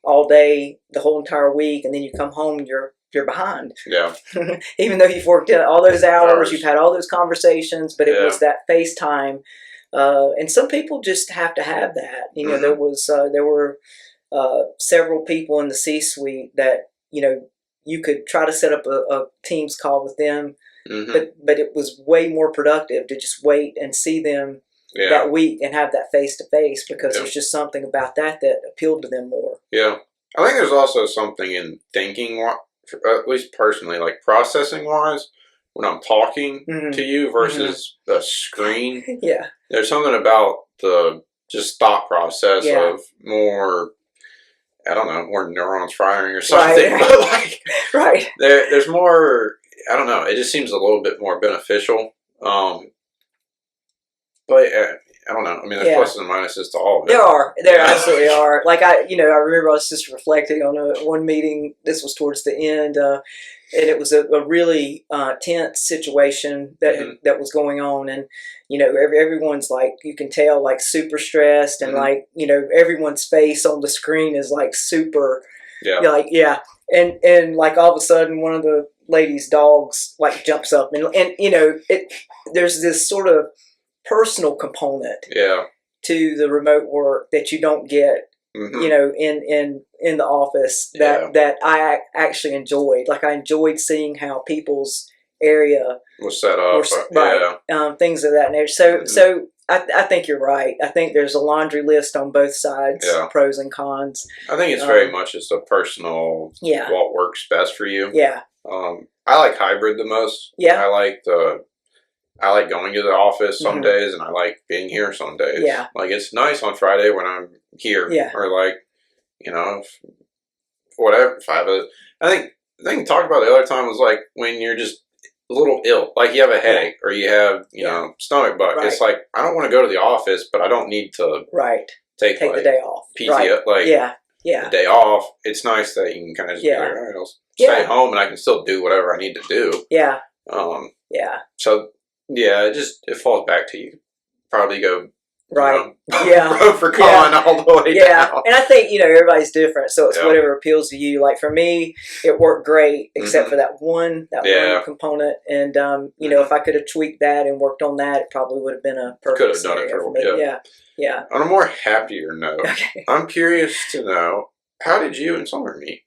All day, the whole entire week. And then you come home, you're behind. Yeah. Even though you've worked in all those hours, you've had all those conversations, but it was that FaceTime. And some people just have to have that. There were several people in the C-suite that, you could try to set up a Teams call with them, but it was way more productive to just wait and see them that week and have that face-to-face because there's just something about that appealed to them more. Yeah. I think there's also something in thinking, at least personally, like processing-wise, when I'm talking to you versus the screen. There's something about the just thought process of more... I don't know, more neurons firing or something, but like, there's more. I don't know. It just seems a little bit more beneficial. But I don't know. I mean, there's pluses and minuses to all of it. There absolutely are. Like I remember I was just reflecting on one meeting. This was towards the end, and it was a really tense situation that was going on, and everyone's like, you can tell, like, super stressed, and like everyone's face on the screen is like super, and like all of a sudden one of the lady's dogs like jumps up and there's this sort of personal component to the remote work that you don't get in the office that I actually enjoyed. Like, I enjoyed seeing how people's area was set up, things of that nature. So I think you're right. I think there's a laundry list on both sides, pros and cons. I think it's very much just a personal what works best for you. Yeah. I like hybrid the most. Yeah. I like going to the office some days, and I like being here some days. Yeah. Like, it's nice on Friday when I'm here. Yeah. Or like, whatever. I think the thing we talked about the other time was like when you're just a little ill, like you have a headache or you have, stomach bug. Right. It's like, I don't want to go to the office, but I don't need to take like, the day off. PTO, the day off. It's nice that you can kind of just be like, all right, I'll stay home and I can still do whatever I need to do. Yeah. So it falls back to you. Probably go pro for con all the way down. And I think everybody's different, so it's whatever appeals to you. Like, for me, it worked great except for that one component. And if I could have tweaked that and worked on that, it probably would have been a perfect scenario for me. Yeah. On a more happier note, I'm curious to know, how did you and Summer meet?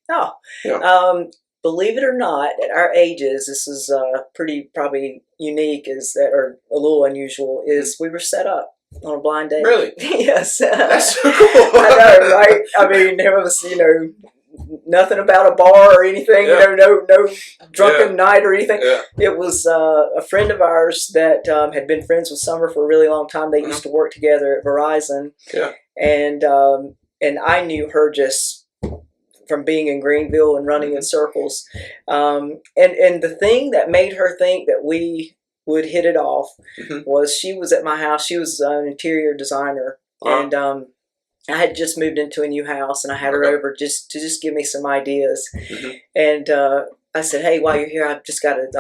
Believe it or not, at our ages, this is pretty probably unique, or a little unusual, is we were set up on a blind date. Really? Yes. That's so cool. I know, right? I mean, there was, nothing about a bar or anything, no drunken night or anything. Yeah. It was a friend of ours that had been friends with Summer for a really long time. They used to work together at Verizon. Yeah. And I knew her just from being in Greenville and running in circles. And the thing that made her think that we would hit it off was she was at my house. She was an interior designer. And I had just moved into a new house, and I had her over just to give me some ideas. And I said, hey, while you're here, I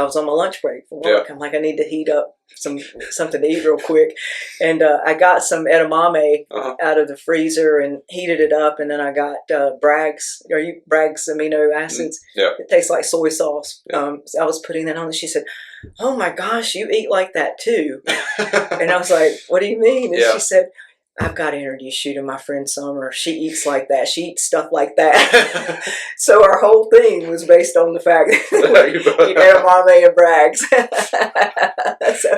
was on my lunch break from work. I'm like, I need to heat up something to eat real quick. And I got some edamame out of the freezer and heated it up. And then I got Bragg's amino acids. It tastes like soy sauce. So I was putting that on, and she said, oh my gosh, you eat like that too. And I was like, what do you mean? And she said, I've got to introduce you to my friend Summer. She eats like that. She eats stuff like that. So our whole thing was based on the fact that we eat edamame and Bragg's. So,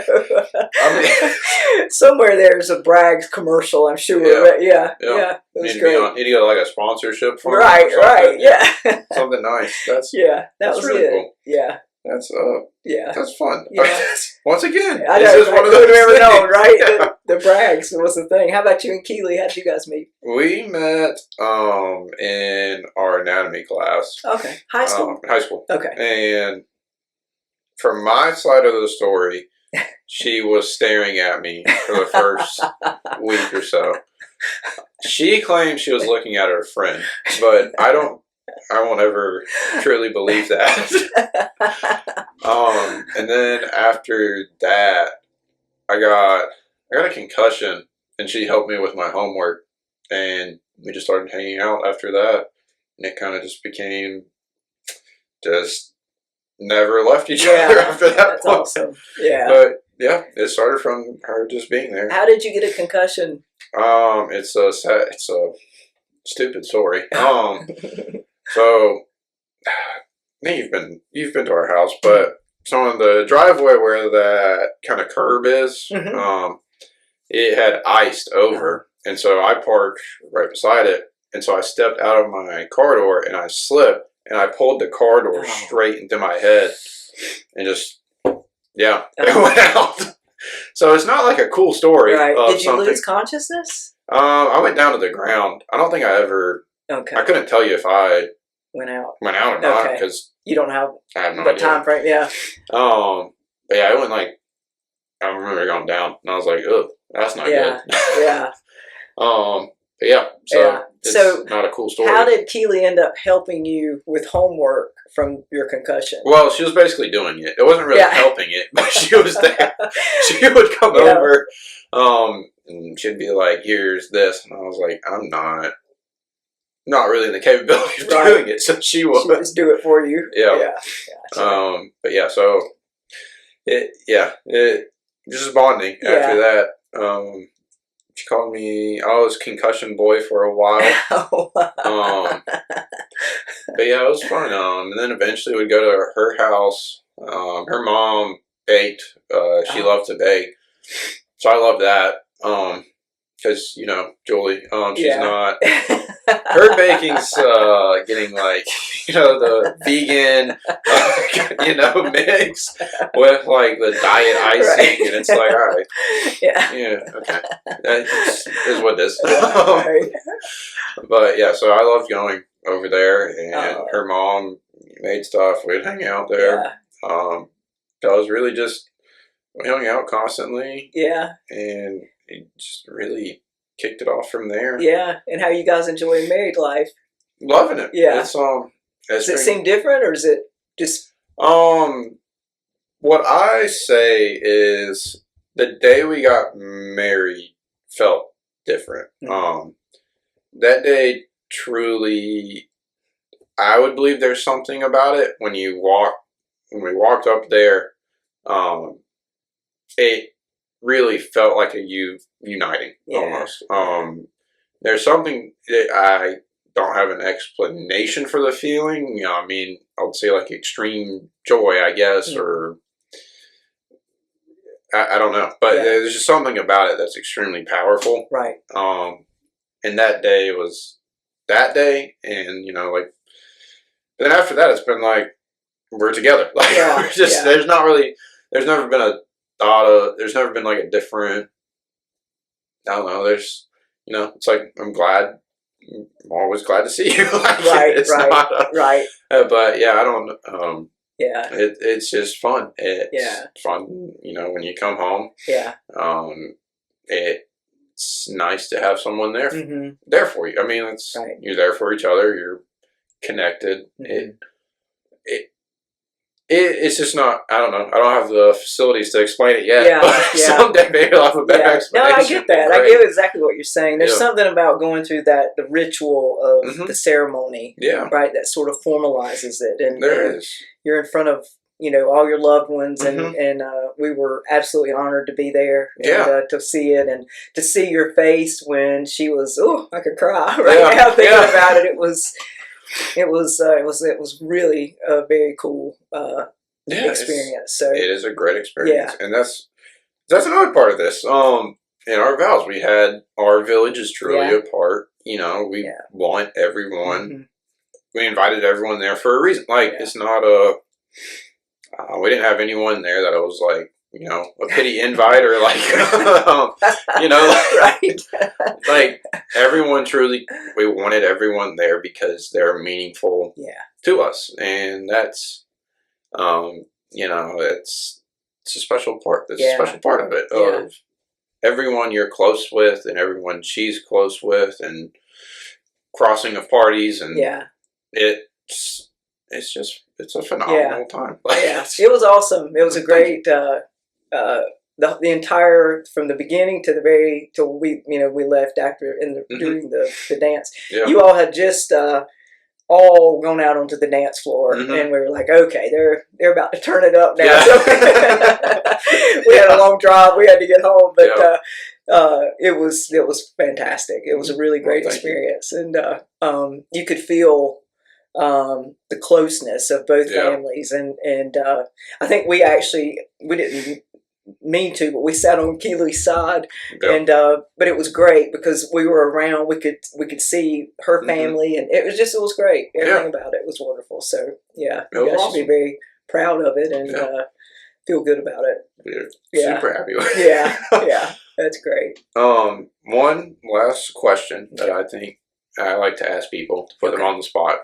somewhere there's a Bragg's commercial, I'm sure. Yeah. It was great. Need to go like a sponsorship for right. Yeah. Something nice. That's was really cool. Yeah. That's that's fun. Yeah. Once again, I know, it's just one of those never known, right? The Braggs was the thing. How about you and Keely? How did you guys meet? We met in our anatomy class. Okay, high school. High school. Okay. And from my side of the story, she was staring at me for the first week or so. She claimed she was looking at her friend, but I won't ever truly believe that. And then after that, I got a concussion, and she helped me with my homework, and we just started hanging out after that, and it kind of just became just never left each other after that. That's point. Awesome. Yeah. But yeah, it started from her just being there. How did you get a concussion? It's a stupid story. So, I think you've been to our house, but so on the driveway where that kind of curb is, it had iced over, and so I parked right beside it, and so I stepped out of my car door and I slipped, and I pulled the car door straight into my head, and just it went out. So it's not like a cool story. Right? Did you lose consciousness? I went down to the ground. I don't think I ever. Okay. I couldn't tell you if I went out or not because you don't have. I have no the idea. Time frame. Yeah. But yeah, it went like I remember going down, and I was like, "Oh, that's not good." Yeah. But yeah, so not a cool story. How did Keely end up helping you with homework from your concussion? Well, she was basically doing it. It wasn't really helping it, but she was there. She would come over, and she'd be like, "Here's this," and I was like, "I'm not really in the capability of doing it," so she would just do it for you. Yeah. But yeah, so it just bonding after that. She called me, I was concussion boy for a while. But yeah, it was fun. And then eventually we'd go to her house. Her mom baked. She loved to bake. So I love that. Because, Julie, she's not. Her baking's getting like, the vegan, mix with like the diet icing, and it's like, all right, okay, that is what it is. But yeah, so I loved going over there, and her mom made stuff. We'd hang out there. That was really just we hung out constantly. And it just really kicked it off from there. And how you guys enjoy married life? Loving it. It's does it seem different, or is it just? What I say is the day we got married felt different. That day truly, I would believe there's something about it when we walked up there. It really felt like a uniting almost. There's something that I don't have an explanation for the feeling. I mean, I would say like extreme joy, I guess, or I don't know. But there's just something about it that's extremely powerful. Right. And that day was that day, and like. Then after that, it's been like we're together. Like we're just there's never been a thought of. There's never been like a different. I don't know. There's it's like I'm always glad to see you. Like, right. But yeah, I don't. It's just fun. It's fun. When you come home. It's nice to have someone there for you. I mean, you're there for each other. You're connected. It's just not. I don't know. I don't have the facilities to explain it yet. But someday maybe I'll have a better explanation. No, I get that. I get exactly what you're saying. There's something about going through the ritual of the ceremony, right? That sort of formalizes it, and there is. You're in front of all your loved ones, and we were absolutely honored to be there and to see it, and to see your face when she was, I could cry right now thinking about it. It was really a very cool experience. So it is a great experience, and that's another part of this. In our vows, we had our village is truly apart. We want everyone. We invited everyone there for a reason. Like it's not a. We didn't have anyone there that I was like, a pity invite or like, right. like everyone truly. We wanted everyone there because they're meaningful to us, and that's, it's a special part. That's a special part of it. Of everyone you're close with and everyone she's close with, and crossing of parties, and it's a phenomenal time. It was awesome. It was a great the entire, from the beginning to till we left after during the dance. You all had just all gone out onto the dance floor, and we were like, okay, they're about to turn it up now. So we had a long drive. We had to get home, but it was fantastic. It was a really great experience, and you could feel the closeness of both families, and I think we didn't mean to, but we sat on Keely's side, and but it was great because we were around. We could see her family, and it was great. Everything about it was wonderful. So you guys should be very proud of it and feel good about it. We're super happy with it. Yeah, that's great. One last question that I think I like to ask people to put them on the spot.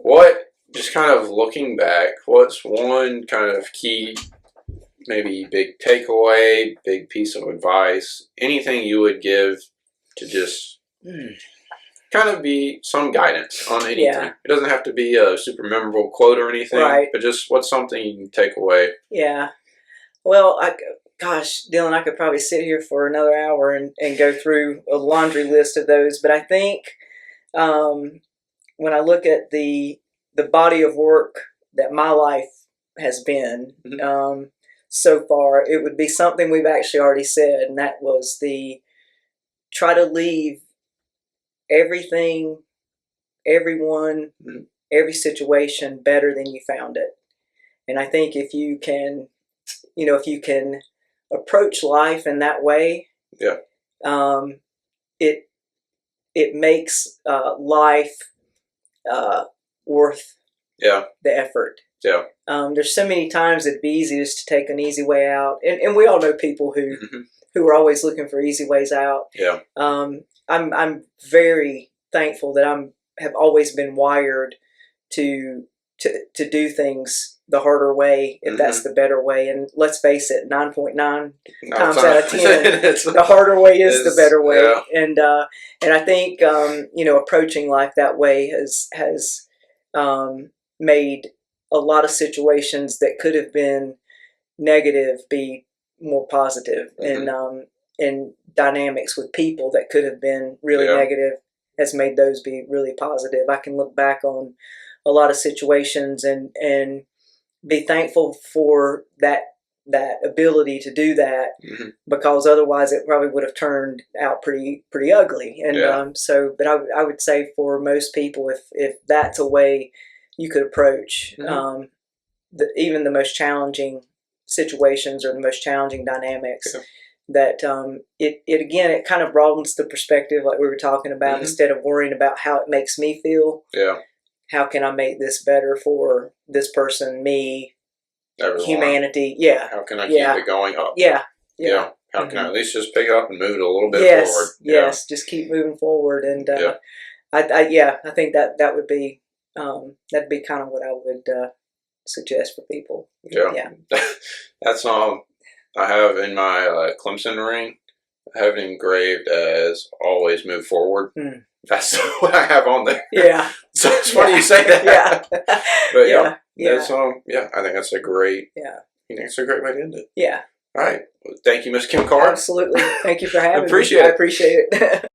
What, just kind of looking back, what's one kind of key, maybe big takeaway, big piece of advice, anything you would give to just kind of be some guidance on anything? It doesn't have to be a super memorable quote or anything, but just what's something you can take away? Yeah. Well, gosh, Dylan, I could probably sit here for another hour and go through a laundry list of those. But I think when I look at the body of work that my life has been so far, it would be something we've actually already said, and that was try to leave everything, everyone, every situation better than you found it. And I think if you can approach life in that way, it makes life worth the effort. There's so many times it'd be easiest to take an easy way out, and we all know people who are always looking for easy ways out. I'm very thankful that have always been wired to do things the harder way, if that's the better way. And let's face it, 9.9 times out of 10, the harder way is the better way. And I think approaching life that way has made a lot of situations that could have been negative be more positive, and dynamics with people that could have been really negative has made those be really positive. I can look back on a lot of situations and be thankful for that ability to do that, because otherwise it probably would have turned out pretty ugly. And but I would say for most people, if that's a way you could approach even the most challenging situations or the most challenging dynamics, that it kind of broadens the perspective, like we were talking about. Instead of worrying about how it makes me feel, how can I make this better for this person, me, everyone, humanity? How can I keep it going up? How can I at least just pick it up and move it a little bit forward? Just keep moving forward. And I think that would be that'd be kind of what I would suggest for people. That's I have in my Clemson ring, I have it engraved as "always move forward." That's what I have on there. So it's funny you say that. But that's I think that's a great. I think it's a great way to end it. All right. Well, thank you, Miss Kim Carr. Absolutely. Thank you for having me. I appreciate it. I appreciate it.